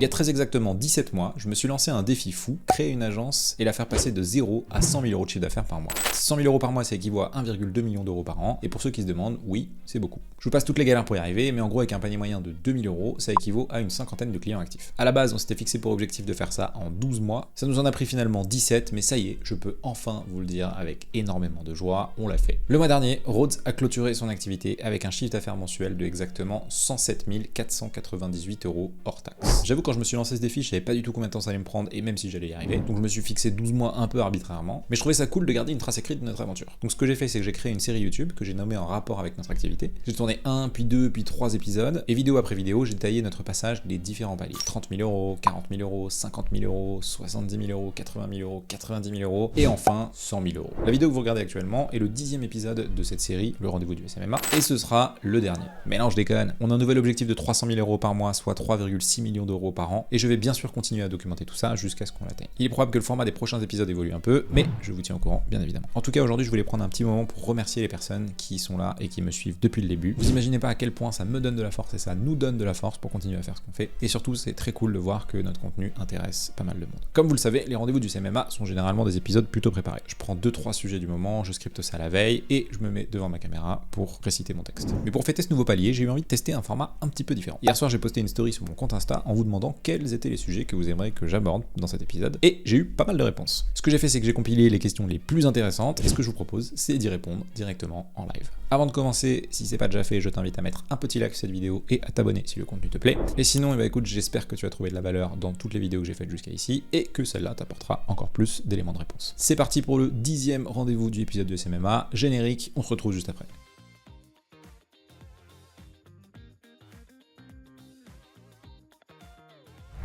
y a très exactement 17 mois, je me suis lancé un défi fou, créer une agence et la faire passer de 0 à 100 000 euros de chiffre d'affaires par mois. 100 000 euros par mois, ça équivaut à 1,2 million d'euros par an, et pour ceux qui se demandent, oui, c'est beaucoup. Je vous passe toutes les galères pour y arriver, mais en gros avec un panier moyen de 2 000 euros, ça équivaut à une cinquantaine de clients actifs. À la base, on s'était fixé pour objectif de faire ça en 12 mois, ça nous en a pris finalement 17, mais ça y est, je peux enfin vous le dire avec énormément de joie, on l'a fait. Le mois dernier, Rhodes a clôturé son activité avec un chiffre d'affaires mensuel de exactement 107 498 euros hors taxe. J'avoue, quand je me suis lancé ce défi, je savais pas du tout combien de temps ça allait me prendre et même si j'allais y arriver, donc je me suis fixé 12 mois un peu arbitrairement, mais je trouvais ça cool de garder une trace écrite de notre aventure. Donc ce que j'ai fait, c'est que j'ai créé une série YouTube que j'ai nommée en rapport avec notre activité. J'ai tourné 1, puis 2, puis 3 épisodes, et vidéo après vidéo, j'ai détaillé notre passage des différents paliers. 30 000 euros, 40 000 euros, 50 000 euros, 70 000 euros, 80 000 euros, 90 000 euros, et enfin 100 000 euros. La vidéo que vous regardez actuellement est le 10e épisode de cette série, le rendez-vous du SMMA, et ce sera le dernier. Mais non, je déconne. On a un nouvel objectif de 300 000 euros par mois, soit 3,6 millions d'euros par an, et je vais bien sûr continuer à documenter tout ça jusqu'à ce qu'on l'atteigne. Il est probable que le format des prochains épisodes évolue un peu, mais je vous tiens au courant, bien évidemment. En tout cas, aujourd'hui, je voulais prendre un petit moment pour remercier les personnes qui sont là et qui me suivent depuis le début. Vous imaginez pas à quel point ça me donne de la force et ça nous donne de la force pour continuer à faire ce qu'on fait. Et surtout, c'est très cool de voir que notre contenu intéresse pas mal de monde. Comme vous le savez, les rendez-vous du CMMA sont généralement des épisodes plutôt préparés. Je prends 2-3 sujets du moment, je scripte ça la veille et je me mets devant ma caméra pour réciter mon texte. Mais pour fêter ce nouveau palier, j'ai eu envie de tester un format un petit peu différent. Hier soir, j'ai posté une story sur mon compte Insta en vous demandant quels étaient les sujets que vous aimeriez que j'aborde dans cet épisode et j'ai eu pas mal de réponses. Ce que j'ai fait, c'est que j'ai compilé les questions les plus intéressantes et ce que je vous propose, c'est d'y répondre directement en live. Avant de commencer, si c'est pas déjà fait, je t'invite à mettre un petit like sur cette vidéo et à t'abonner si le contenu te plaît. Et sinon, écoute, j'espère que tu as trouvé de la valeur dans toutes les vidéos que j'ai faites jusqu'à ici et que celle-là t'apportera encore plus d'éléments de réponse. C'est parti pour le 10e rendez-vous du épisode de SMMA. Générique, on se retrouve juste après.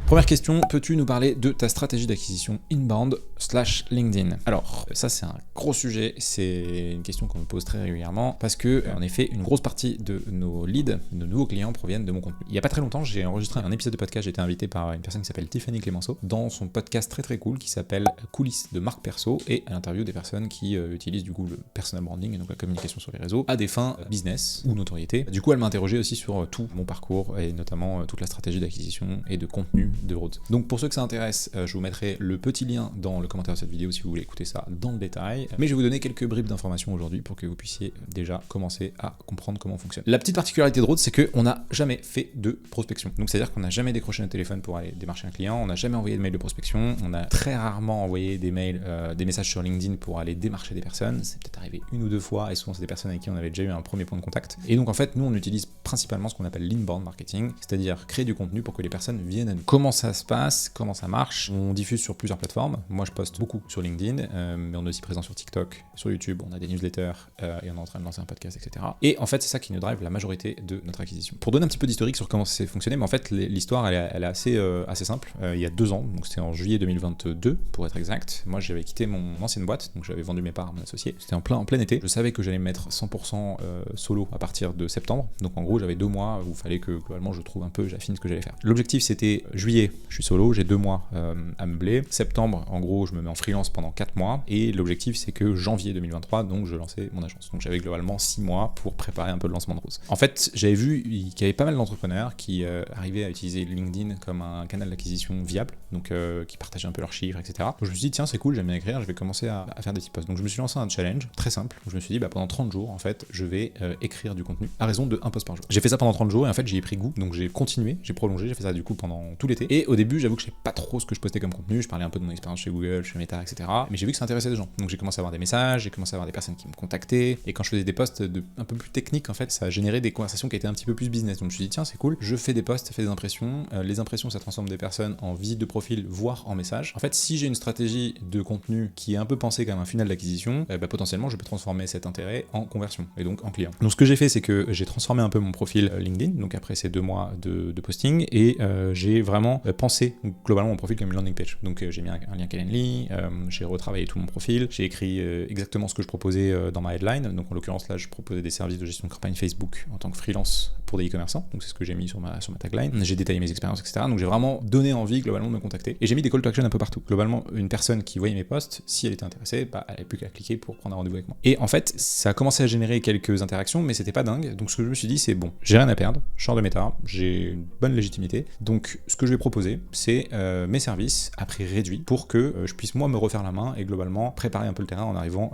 Première question, peux-tu nous parler de ta stratégie d'acquisition inbound / LinkedIn? Alors, ça c'est un gros sujet, c'est une question qu'on me pose très régulièrement parce que, en effet, une grosse partie de nos leads, de nouveaux clients proviennent de mon contenu. Il y a pas très longtemps, j'ai enregistré un épisode de podcast, j'ai été invité par une personne qui s'appelle Tiffany Clémenceau dans son podcast très cool qui s'appelle Coulisses de marque perso et elle interviewe des personnes qui utilisent du coup le personal branding et donc la communication sur les réseaux à des fins business ou notoriété. Du coup, elle m'a interrogé aussi sur tout mon parcours et notamment toute la stratégie d'acquisition et de contenu de Rhodes. Donc pour ceux que ça intéresse, je vous mettrai le petit lien dans le commentaire de cette vidéo si vous voulez écouter ça dans le détail. Mais je vais vous donner quelques bribes d'informations aujourd'hui pour que vous puissiez déjà commencer à comprendre comment on fonctionne. La petite particularité de Rhodes, c'est qu'on n'a jamais fait de prospection. Donc c'est-à-dire qu'on n'a jamais décroché un téléphone pour aller démarcher un client, on n'a jamais envoyé de mail de prospection, on a très rarement envoyé des mails, des messages sur LinkedIn pour aller démarcher des personnes. C'est peut-être arrivé 1 ou 2 fois et souvent c'est des personnes avec qui on avait déjà eu un premier point de contact. Et donc en fait, nous on utilise principalement ce qu'on appelle l'inbound marketing, c'est-à-dire créer du contenu pour que les personnes viennent à nous. Comment ça se passe, comment ça marche? On diffuse sur plusieurs plateformes. Moi, je poste beaucoup sur LinkedIn, mais on est aussi présent sur TikTok, sur YouTube, on a des newsletters et on est en train de lancer un podcast, etc. Et en fait, c'est ça qui nous drive la majorité de notre acquisition. Pour donner un petit peu d'historique sur comment c'est fonctionné, mais en fait, l'histoire, elle est assez simple. Il y a 2 ans, donc c'était en juillet 2022, pour être exact. Moi, j'avais quitté mon ancienne boîte, donc j'avais vendu mes parts à mon associé. C'était en plein été. Je savais que j'allais me mettre 100% solo à partir de septembre. Donc en gros, j'avais 2 mois où il fallait que globalement je trouve un peu, j'affine ce que j'allais faire. L'objectif, c'était juillet, je suis solo, j'ai 2 mois à meubler. Septembre, en gros, je me mets en freelance pendant 4 mois. Et l'objectif, c'est que janvier 2023, donc je lançais mon agence. Donc j'avais globalement 6 mois pour préparer un peu le lancement de Rhodes. En fait, j'avais vu qu'il y avait pas mal d'entrepreneurs qui arrivaient à utiliser LinkedIn comme un canal d'acquisition viable, donc qui partageaient un peu leurs chiffres, etc. Donc je me suis dit, tiens, c'est cool, j'aime bien écrire, je vais commencer à faire des petits posts. Donc je me suis lancé un challenge très simple où je me suis dit, pendant 30 jours, en fait, je vais écrire du contenu à raison de 1 post par jour. J'ai fait ça pendant 30 jours et en fait, j'y ai pris goût. Donc j'ai continué, j'ai prolongé, j'ai fait ça du coup pendant tout l'été. Et au début, j'avoue que je savais pas trop ce que je postais comme contenu, je parlais un peu de mon expérience chez Google, chez Meta, etc. Mais j'ai vu que ça intéressait des gens. Donc j'ai commencé à avoir des messages, j'ai commencé à avoir des personnes qui me contactaient. Et quand je faisais des posts un peu plus techniques, en fait, ça a généré des conversations qui étaient un petit peu plus business. Donc je me suis dit, tiens, c'est cool, je fais des posts, ça fait des impressions. Les impressions, ça transforme des personnes en visite de profil, voire en message. En fait, si j'ai une stratégie de contenu qui est un peu pensée comme un funnel d'acquisition, potentiellement, je peux transformer cet intérêt en conversion et donc en client. Donc ce que j'ai fait, c'est que j'ai transformé un peu mon profil LinkedIn, donc après ces 2 mois de posting, et j'ai vraiment pensé globalement mon profil comme une landing page. Donc j'ai mis un lien Calendly, j'ai retravaillé tout mon profil, j'ai écrit exactement ce que je proposais dans ma headline. Donc en l'occurrence là, je proposais des services de gestion de campagne Facebook en tant que freelance pour des e-commerçants. Donc c'est ce que j'ai mis sur ma tagline. J'ai détaillé mes expériences, etc. Donc j'ai vraiment donné envie globalement de me contacter. Et j'ai mis des call to action un peu partout. Globalement, une personne qui voyait mes posts, si elle était intéressée, elle n'avait plus qu'à cliquer pour prendre un rendez-vous avec moi. Et en fait, ça a commencé à générer quelques interactions, mais c'était pas dingue. Donc ce que je me suis dit, c'est bon, j'ai rien à perdre, je sors de Meta, j'ai une bonne légitimité, donc ce que je vais proposer, c'est mes services à prix réduit pour que je puisse moi me refaire la main et globalement préparer un peu le terrain en arrivant,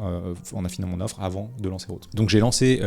en affinant mon offre avant de lancer Route. Donc j'ai lancé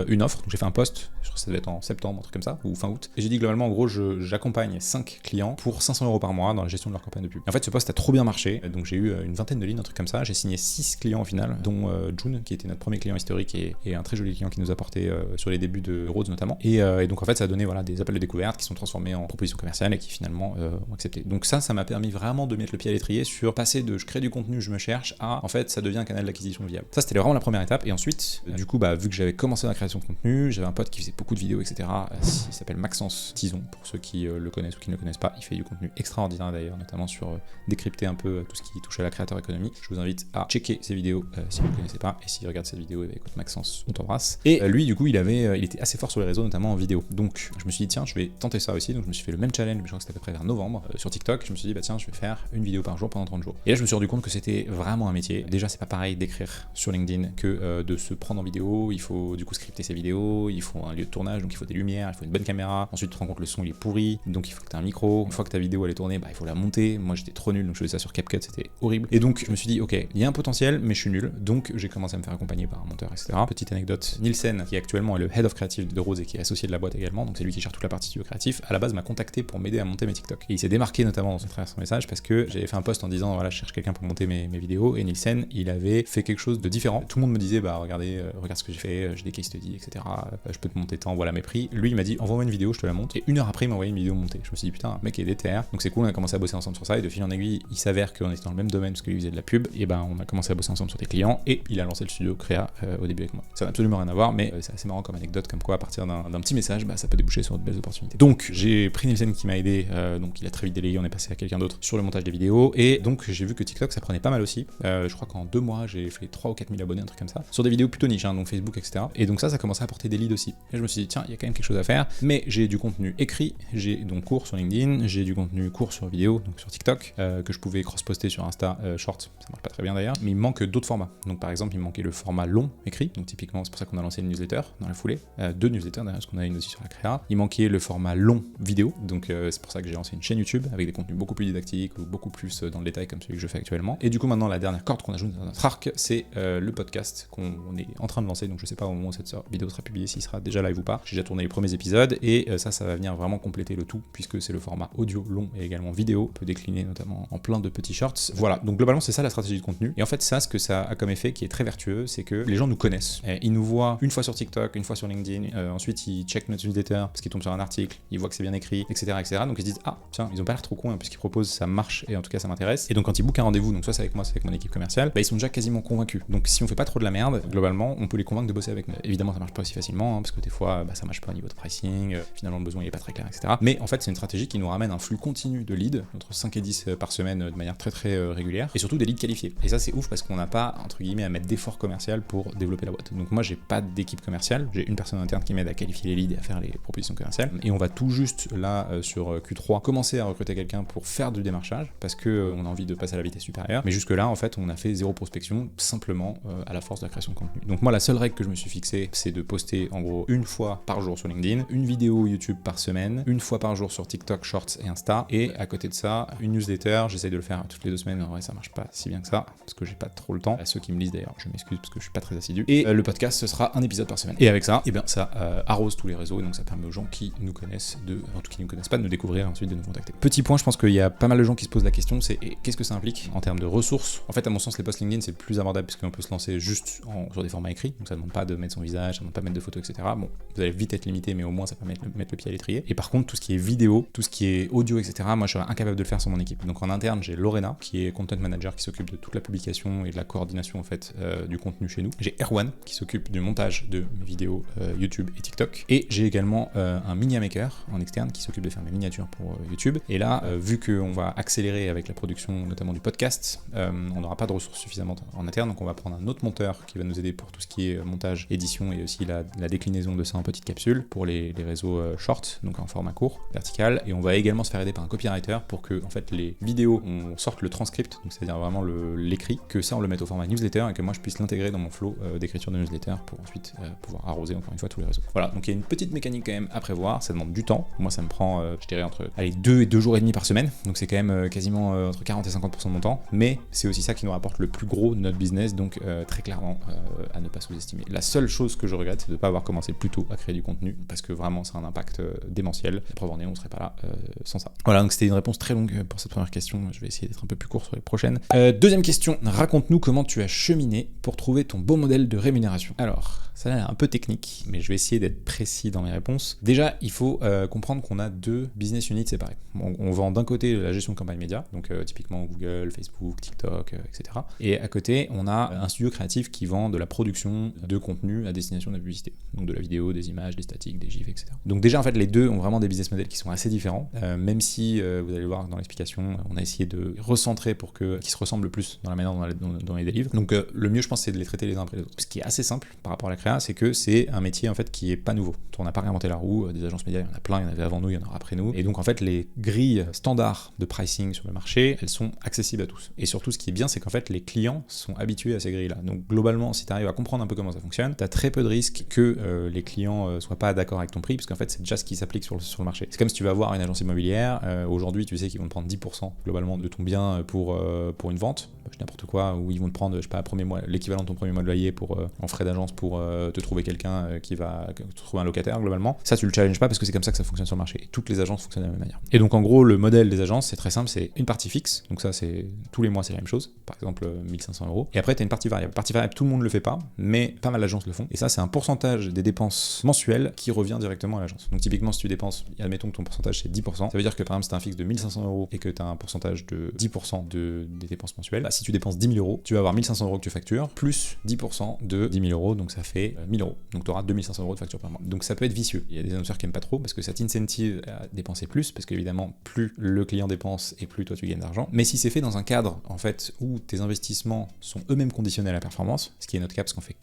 une offre, donc j'ai fait un post, je crois que ça devait être en septembre, un truc comme ça, ou fin août, et j'ai dit globalement en gros j'accompagne 5 clients pour 500 € par mois dans la gestion de leur campagne de pub. Et en fait ce post a trop bien marché, donc j'ai eu une vingtaine de lignes, un truc comme ça, j'ai signé 6 clients au final, dont June qui était notre premier client historique et un très joli client qui nous a porté sur les débuts de Rhodes notamment. Et donc en fait ça a donné voilà, des appels de découverte qui sont transformés en propositions commerciales et qui finalement ont accepté. Donc ça m'a permis vraiment de mettre le pied à l'étrier sur passer de je crée du contenu, je me cherche à en fait ça devient un canal d'acquisition viable. Ça c'était vraiment la première étape. Et ensuite du coup vu que j'avais commencé la création de contenu, j'avais un pote qui faisait beaucoup de vidéos etc. Il s'appelle Maxence Tison pour ceux qui le connaissent ou qui ne le connaissent pas. Il fait du contenu extraordinaire d'ailleurs, notamment sur décrypter un peu tout ce qui touche à la créateur économie. Je vous invite à checker ses vidéos si vous ne le connaissez pas, et s'il regarde cette vidéo, écoute Maxence, on t'embrasse. Et lui du coup il était assez fort sur les réseaux, notamment en vidéo. Donc je me suis dit tiens je vais tenter ça aussi. Donc je me suis fait le même challenge, je crois que c'était à peu près vers novembre sur TikTok. Je me suis dit bah tiens je vais faire une vidéo par jour pendant 30 jours. Et là je me suis rendu compte que c'était vraiment un métier. Déjà c'est pas pareil d'écrire sur LinkedIn que de se prendre en vidéo. Il faut du coup scripter ses vidéos, il faut un lieu de tournage, donc il faut des lumières, il faut une bonne caméra. Ensuite tu te rends compte que le son il est pourri, donc il faut que tu aies un micro. Une fois que ta vidéo elle est tournée, il faut la monter. Moi j'étais trop nul, donc je faisais ça sur CapCut, c'était horrible. Et donc je me suis dit ok, il y a un potentiel mais je suis nul. Donc j'ai commencé à me faire accompagner par un monteur etc. Petite anecdote, Nielsen qui actuellement est le Head of Creative de Rhodes et qui est associé de la boîte également, donc c'est lui qui gère toute la partie studio créatif, à la base m'a contacté pour m'aider à monter mes TikTok. Et il s'est démarqué notamment dans travers son message parce que j'avais fait un post en disant voilà je cherche quelqu'un pour monter mes vidéos, et Nielsen il avait fait quelque chose de différent. Tout le monde me disait regardez, regarde ce que j'ai fait, j'ai des case studies etc. Je peux te monter tant, voilà mes prix. Lui il m'a dit envoie-moi une vidéo, je te la monte. Et une heure après il m'a envoyé une vidéo montée. Je me suis dit putain, mec il est déter. Donc c'est cool, on a commencé à bosser ensemble sur ça, et de fil en aiguille il s'avère qu'on était dans le même domaine parce que lui faisait de la pub, et on a commencé à bosser ensemble sur des clients, et il a lancé le studio Créa au début avec moi. Ça n'a absolument rien à voir, mais c'est assez marrant comme anecdote, comme quoi à partir d'un petit message ça peut déboucher sur de belles opportunités. Donc j'ai pris Nielsen qui m'a aidé, donc il a très vite délayé, on est passé à quelqu'un d'autre sur le montage des vidéos, et donc j'ai vu que TikTok ça prenait pas mal aussi. Je crois qu'en 2 mois j'ai fait 3 ou 4 000 abonnés, un truc comme ça, sur des vidéos plutôt niche, donc Facebook etc. Et donc ça commençait à apporter des leads aussi. Et je me suis dit tiens il y a quand même quelque chose à faire, mais j'ai du contenu écrit, j'ai donc cours sur LinkedIn, j'ai du contenu court sur vidéo, donc sur TikTok, que je pouvais cross-poster sur Insta Short, ça marche pas très bien d'ailleurs, mais il me manque d'autres formats. Donc par exemple il me manquait le format long écrit, donc typiquement c'est pour ça qu'on a lancé une newsletter dans la foulée, 2 newsletters d'ailleurs, parce qu'on a une aussi sur la créa. Il manquait le format long vidéo, donc c'est pour ça que j'ai lancé une chaîne YouTube avec des contenus beaucoup plus didactiques ou beaucoup plus dans le détail comme celui que je fais actuellement. Et du coup maintenant la dernière corde qu'on ajoute dans notre arc, c'est le podcast qu'on est en train de lancer, donc je sais pas au moment où cette vidéo sera publiée s'il sera déjà live ou pas. J'ai déjà tourné les premiers épisodes, et ça va venir vraiment compléter le tout, puisque c'est le format audio long et également vidéo, on peut décliner notamment en plein de petits shorts. Voilà, donc globalement c'est ça la stratégie de contenu. Et en fait ce que ça a comme effet qui est très vertueux, c'est que les gens nous connaissent. Ils nous voient une fois sur TikTok, une fois sur LinkedIn, ensuite ils checkent notre newsletter parce qu'ils tombent sur un article, ils voient que c'est bien écrit, etc. Donc ils se disent ah tiens, ils ont pas l'air trop cons, hein, puisqu'ils proposent ça marche, et en tout cas ça m'intéresse. Et donc quand ils bookent un rendez-vous, donc soit c'est avec moi, c'est avec mon équipe commerciale, ils sont déjà quasiment convaincus. Donc si on fait pas trop de la merde, globalement on peut les convaincre de bosser avec nous. Évidemment ça marche pas aussi facilement, parce que des fois ça marche pas au niveau de pricing, finalement le besoin il est pas très clair, etc. Mais en fait c'est une stratégie qui nous ramène un flux continu de leads, entre 5 et 10 par semaine de manière très très régulière, et surtout des leads qualifiés. Et ça c'est ouf parce qu'on n'a pas entre guillemets à mettre d'effort commercial pour développer la boîte. Donc moi j'ai pas d'équipe commerciale, j'ai une personne interne qui m'aide à qualifier les leads et à faire les propositions commerciales, et on va tout juste là sur Q3 commencer à recruter quelqu'un pour faire du démarchage parce que on a envie de passer à la vitesse supérieure. Mais jusque là en fait on a fait 0 prospection simplement à la force de la création de contenu. Donc moi la seule règle que je me suis fixée, c'est de poster en gros une fois par jour sur LinkedIn, une vidéo YouTube par semaine, une fois par jour sur TikTok, Shorts et Insta, et à côté de ça une newsletter. J'essaie de le faire toutes les 2 semaines, en vrai ça marche pas si bien que ça parce que j'ai pas trop le temps. À ceux qui me lisent d'ailleurs je m'excuse parce que je suis pas très assidu. Et le podcast ce sera un épisode par semaine, et avec ça ça arrose tous les réseaux, et donc ça permet aux gens qui nous connaissent en tout cas qui nous connaissent pas de nous découvrir et ensuite de nous contacter. Petit point, je pense qu'il y a pas mal de gens qui se posent la question, c'est qu'est-ce que ça implique en termes de ressources. En fait à mon sens les posts LinkedIn c'est le plus abordable puisqu'on peut se lancer juste sur des formats écrits, donc ça demande pas de mettre son visage, ça demande pas de mettre de photos etc. Bon vous allez vite être limité, mais au moins ça peut mettre le pied à l'étrier. Et par contre tout ce qui est vidéo, tout ce qui est audio etc, moi je serais incapable de le faire sans mon équipe. Donc en interne j'ai Lorena qui est content manager qui s'occupe de toute la publication et de la coordination en fait du contenu chez nous. J'ai Erwan qui s'occupe du montage de mes vidéos YouTube et TikTok, et j'ai également un media maker en externe qui s'occupe de faire mes miniatures pour YouTube. Et là vu qu'on va accélérer avec la production notamment du podcast, on n'aura pas de ressources suffisamment en interne, donc on va prendre un autre monteur qui va nous aider pour tout ce qui est montage, édition et aussi la déclinaison de ça en petites capsules pour les réseaux short, donc en format court, vertical. Et on va également se faire aider par un copywriter pour que en fait les vidéos on sorte le transcript, donc c'est-à-dire vraiment l'écrit, que ça on le mette au format newsletter et que moi je puisse l'intégrer dans mon flow d'écriture de newsletter pour ensuite pouvoir arroser encore une fois tous les réseaux. Voilà, Donc il y a une petite mécanique quand même à prévoir, ça demande du temps. Moi ça me prend, je dirais entre 2 et 2 jours et demi par semaine, donc c'est quand même quasiment entre 40 et 50% de mon temps, mais c'est aussi ça qui nous rapporte le plus gros de notre business, donc très clairement à ne pas sous-estimer. La seule chose que je regrette, c'est de ne pas avoir commencé plus tôt à créer du contenu, parce que vraiment ça a un impact démentiel. La preuve en est, on ne serait pas là sans ça. Voilà, donc c'était une réponse très longue pour cette première question, je vais essayer d'être un peu plus court sur les prochaines. Deuxième question, raconte-nous comment tu as cheminé pour trouver ton beau modèle de rémunération. Alors, ça a l'air un peu technique, mais je vais essayer d'être précis dans mes réponses. Déjà, il faut comprendre qu'on a 2 business units séparés. On vend d'un côté la gestion de campagne média, donc typiquement Google, Facebook, TikTok, etc. Et à côté, on a un studio créatif qui vend de la production de contenu à destination de la publicité. Donc de la vidéo, des images, des statiques, des gifs, etc. Donc déjà, en fait, les deux ont vraiment des business models qui sont assez différents, même si, vous allez le voir dans l'explication, on a essayé de recentrer pour qu'ils se ressemblent le plus dans la manière dont on les délivre. Donc le mieux, je pense, c'est de les traiter les uns après les autres. Ce qui est assez simple par rapport à la créa, c'est que c'est un métier en fait qui est pas nouveau. On n'a pas réinventé la roue, des agences médias, il y en a plein, il y en avait avant nous, il y en aura après nous. Et donc en fait, les grilles standards de pricing sur le marché, elles sont accessibles à tous. Et surtout, ce qui est bien, c'est qu'en fait, les clients sont habitués à ces grilles-là. Donc globalement, si tu arrives à comprendre un peu comment ça fonctionne, tu as très peu de risques que les clients soient pas d'accord avec ton prix, parce qu'en fait, c'est déjà ce qui s'applique sur le marché. C'est comme si tu vas voir une agence immobilière, aujourd'hui, tu sais qu'ils vont te prendre 10% globalement de ton bien pour une vente, n'importe quoi, où ils vont te prendre, je sais pas, l'équivalent de ton premier mois de loyer en frais d'agence pour te trouver quelqu'un qui va te trouver un locataire globalement. Ça, tu le challenges pas parce que c'est comme ça que ça fonctionne sur le marché. Et toutes les agences fonctionnent de la même manière. Et donc en gros, le modèle des agences, c'est très simple, c'est une partie fixe. Donc ça, c'est tous les mois, c'est la même chose. Par exemple, 1500 €. Et après, tu as une partie variable. Partie variable, tout le monde le fait pas, mais pas mal d'agences le font. Et ça, c'est un pourcentage des dépenses mensuelles qui revient directement à l'agence. Donc typiquement, si tu dépenses, admettons que ton pourcentage c'est 10%, ça veut dire que par exemple, si tu as un fixe de 1500 € et que tu as un pourcentage de 10% des dépenses mensuelles, bah, si tu dépenses 10 000 €, tu vas avoir 1500 € que tu factures, plus 10% de 10 000 €, donc ça fait 1000 €. Donc tu auras 2500 € de facture par mois. Donc ça peut être vicieux. Il y a des annonceurs qui aiment pas trop parce que ça t'incentive à dépenser plus, parce qu'évidemment, plus le client dépense et plus toi tu gagnes d'argent. Mais si c'est fait dans un cadre en fait où tes investissements sont eux-mêmes conditionnés à la performance, ce qui est notre cas parce qu'on fait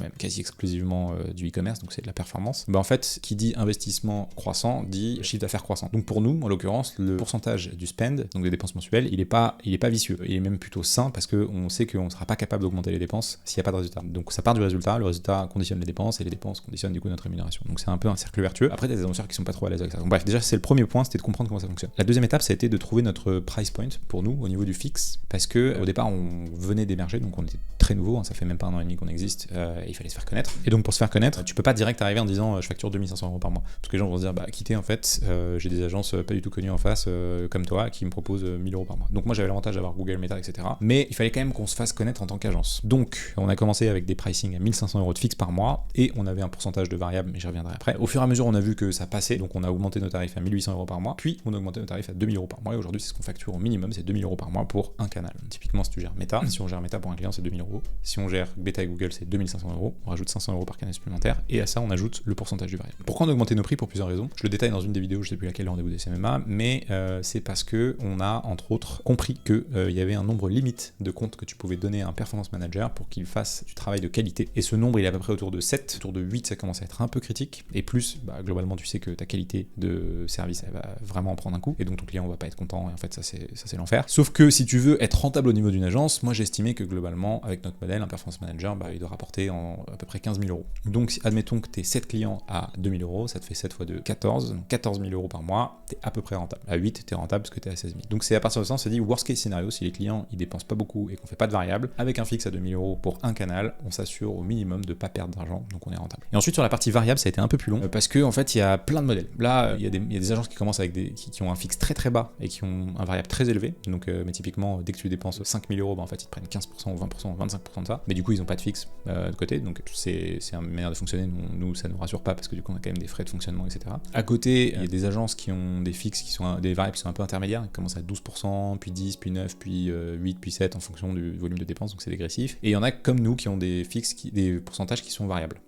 même quasi exclusivement du e-commerce, donc c'est de la performance, bah en fait, qui dit investissement croissant dit chiffre d'affaires croissant. Donc pour nous, en l'occurrence, le pourcentage du spend, donc des dépenses mensuelles, il est pas vicieux. Il est même plutôt sain parce qu'on sait qu'on ne sera pas capable d'augmenter les dépenses s'il n'y a pas de résultat. Donc ça part du résultat, le résultat conditionne les dépenses et les dépenses conditionnent du coup notre rémunération. Donc c'est un peu un cercle vertueux. Après, il y a des annonceurs qui sont pas trop à l'aise avec ça. Donc bref, déjà c'est le premier point, c'était de comprendre comment ça fonctionne. La deuxième étape, ça a été de trouver notre price point pour nous au niveau du fixe, parce que au départ on venait d'émerger, donc on était très nouveau, hein, ça fait même pas 1 an et demi qu'on existe, et il fallait se faire connaître. Et donc pour se faire connaître, tu peux pas direct arriver en disant je facture 2500 € par mois. Parce que les gens vont se dire bah quittez en fait, j'ai des agences pas du tout connues en face comme toi qui me proposent 1000 € par mois. Donc moi j'avais l'avantage d'avoir Google Meta, etc. Mais il fallait quand même qu'on se fasse connaître en tant qu'agence. Donc on a commencé avec des pricing à 1500 € de fixe par mois et on avait un pourcentage de variable, mais j'y reviendrai après. Au fur et à mesure on a vu que ça passait, donc on a augmenté nos tarifs à 1800 € par mois, puis on a augmenté nos tarifs à 2000 € par mois et aujourd'hui c'est ce qu'on facture au minimum, c'est 2000 € par mois pour un canal. Typiquement si tu gères Meta, si on gère Meta pour un client c'est 2000 €, si on gère Beta et Google c'est 2500 €, on rajoute 500 € par canal supplémentaire et à ça on ajoute le pourcentage du variable. Pourquoi on a augmenté nos prix? Pour plusieurs raisons. Je le détaille dans une des vidéos, je sais plus laquelle, le rendez-vous des CMMA, mais c'est parce que on a entre autres compris que il y avait un nombre limite de comptes que tu pouvais donner à un performance manager pour qu'il fasse du travail de qualité. Et ce nombre il est à peu près autour de 7, autour de 8 ça commence à être un peu critique, et plus bah, globalement tu sais que ta qualité de service elle va vraiment en prendre un coup, et donc ton client va pas être content, et en fait ça c'est l'enfer. Sauf que si tu veux être rentable au niveau d'une agence, moi j'ai estimé que globalement avec notre modèle, un performance manager bah, il doit rapporter à peu près 15 000 €. Donc admettons que tu es 7 clients à 2000 €, ça te fait 7 fois 2, 14, donc 14 000 € par mois, tu es à peu près rentable. À 8 tu es rentable parce que tu es à 16 000. Donc c'est à partir de ça on s'est dit worst case scénario, si les clients ils dépensent pas beaucoup et qu'on fait pas de variable, avec un fixe à 2000 € pour un canal, on s'assure au minimum de pas perdre d'argent, donc on est rentable. Et ensuite sur la partie variable ça a été un peu plus long parce que en fait il y a plein de modèles. Là il y a des agences qui commencent avec qui ont un fixe très très bas et qui ont un variable très élevé, donc mais typiquement dès que tu dépenses 5000 €, bah, en fait ils te prennent 15% ou 20% ou 25% de ça, mais du coup ils ont pas de fixe de côté, donc c'est une manière de fonctionner, nous ça nous rassure pas parce que du coup on a quand même des frais de fonctionnement, etc. À côté il y a des agences qui ont des fixes qui sont des variables qui sont un peu intermédiaires, qui commencent à 12%, puis 10, puis 9, puis 8, puis 7 en fonction du volume de dépenses, donc c'est dégressif. Et il y en a comme nous qui ont des fixes, des pourcentages qui sont variables.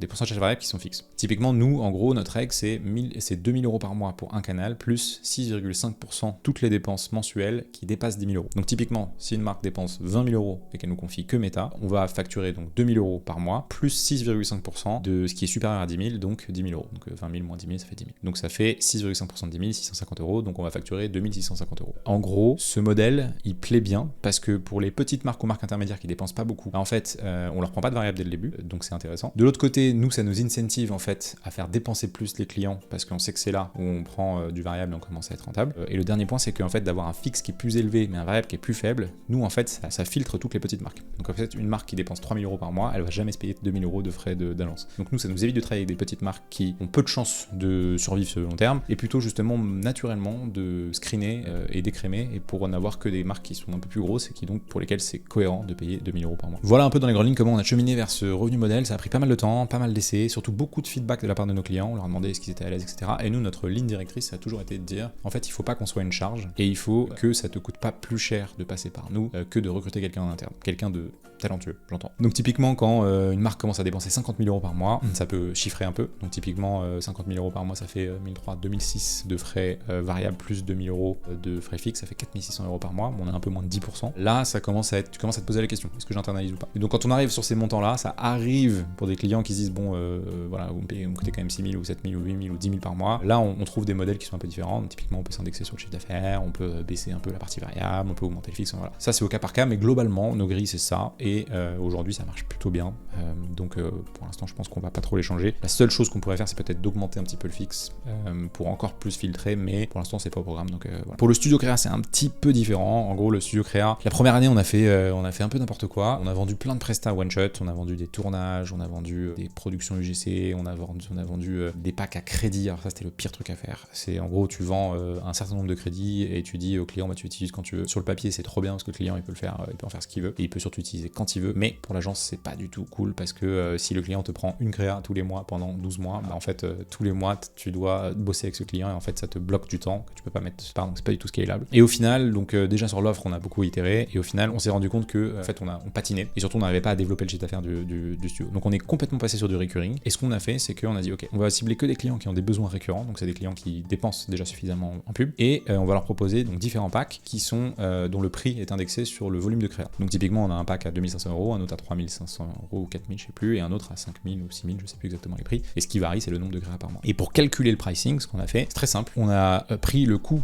Des pourcentages variables qui sont fixes. Typiquement nous en gros notre règle c'est 2000 € par mois pour un canal plus 6,5% toutes les dépenses mensuelles qui dépassent 10 000 €. Donc typiquement si une marque dépense 20 000 € et qu'elle nous confie signifie que méta, on va facturer donc 2 000 € par mois, plus 6,5% de ce qui est supérieur à 10 000, donc 10 000 €. Donc 20 000 moins 10 000, ça fait 10 000. Donc ça fait 6,5% de 10 000, 650 €, donc on va facturer 2 650 €. En gros, ce modèle, il plaît bien, parce que pour les petites marques ou marques intermédiaires qui dépensent pas beaucoup, en fait, on leur prend pas de variable dès le début, donc c'est intéressant. De l'autre côté, nous, ça nous incentive en fait à faire dépenser plus les clients, parce qu'on sait que c'est là où on prend du variable et on commence à être rentable. Et le dernier point, c'est qu'en fait, d'avoir un fixe qui est plus élevé, mais un variable qui est plus faible, nous, en fait, ça filtre toutes les petites marques. Donc en fait, une marque qui dépense 3 000 € par mois, elle va jamais se payer 2 000 € de frais d'annonce. Donc nous, ça nous évite de travailler avec des petites marques qui ont peu de chances de survivre sur le long terme, et plutôt justement naturellement de screener et d'écrémer, et pour n'avoir que des marques qui sont un peu plus grosses et qui donc pour lesquelles c'est cohérent de payer 2 000 € par mois. Voilà un peu dans les grandes lignes comment on a cheminé vers ce revenu modèle. Ça a pris pas mal de temps, pas mal d'essais, surtout beaucoup de feedback de la part de nos clients. On leur a demandé est-ce qu'ils étaient à l'aise, etc. Et nous, notre ligne directrice, ça a toujours été de dire en fait, il faut pas qu'on soit une charge, et il faut que ça te coûte pas plus cher de passer par nous que de recruter quelqu'un en interne, quelqu'un de talentueux, j'entends. Donc typiquement, quand une marque commence à dépenser 50 000 € par mois, ça peut chiffrer un peu. Donc typiquement, 50 000 € par mois, ça fait 1300, 2006 de frais variables plus 2 000 € de frais fixes, ça fait 4 600 € par mois. On a un peu moins de 10%. Là, ça commence à être, tu commences à te poser la question, est-ce que j'internalise ou pas? Et donc quand on arrive sur ces montants-là, ça arrive pour des clients qui se disent bon, voilà, vous me coûtez quand même 6 000 ou 7 000 ou 8 000 ou 10 000 par mois. Là, on trouve des modèles qui sont un peu différents. Donc, typiquement, on peut s'indexer sur le chiffre d'affaires, on peut baisser un peu la partie variable, on peut augmenter le fixe. Voilà. Ça, c'est au cas par cas, mais globalement, nos grilles, c'est ça. Et aujourd'hui, ça marche plutôt bien. Donc, pour l'instant, je pense qu'on va pas trop les changer. La seule chose qu'on pourrait faire, c'est peut-être d'augmenter un petit peu le fixe pour encore plus filtrer, mais pour l'instant, c'est pas au programme. Donc, voilà. Pour le studio créa, c'est un petit peu différent. En gros, le studio créa, la première année, on a fait un peu n'importe quoi. On a vendu plein de prestats one shot, on a vendu des tournages, on a vendu des productions UGC, on a vendu des packs à crédit. Alors ça, c'était le pire truc à faire. C'est en gros, tu vends un certain nombre de crédits et tu dis au client, bah, tu utilises quand tu veux. Sur le papier, c'est trop bien parce que le client, il peut le faire, il peut en faire ce qu'il veut et il peut surtout utiliser quand il veut. Mais pour l'agence, c'est pas du tout cool parce que si le client te prend une créa tous les mois pendant 12 mois, bah, en fait, tous les mois, tu dois bosser avec ce client et en fait, ça te bloque du temps que tu peux pas mettre. Pardon, c'est pas du tout scalable. Et au final, donc déjà sur l'offre, on a beaucoup itéré et au final, on s'est rendu compte que en fait, on patinait et surtout, on n'arrivait pas à développer le chiffre d'affaires du studio. Donc, on est complètement passé sur du recurring. Et ce qu'on a fait, c'est qu'on a dit, ok, on va cibler que des clients qui ont des besoins récurrents. Donc, c'est des clients qui dépensent déjà suffisamment en pub et on va leur proposer donc différents packs qui sont dont le prix est indexé sur le volume de créa. Donc, typiquement, on a un pack à 2 500 €, un autre à 3 500 € ou 4 000, je sais plus, et un autre à 5 000 ou 6 000, je sais plus exactement les prix. Et ce qui varie, c'est le nombre de créas par mois. Et pour calculer le pricing, ce qu'on a fait, c'est très simple. On a pris le coût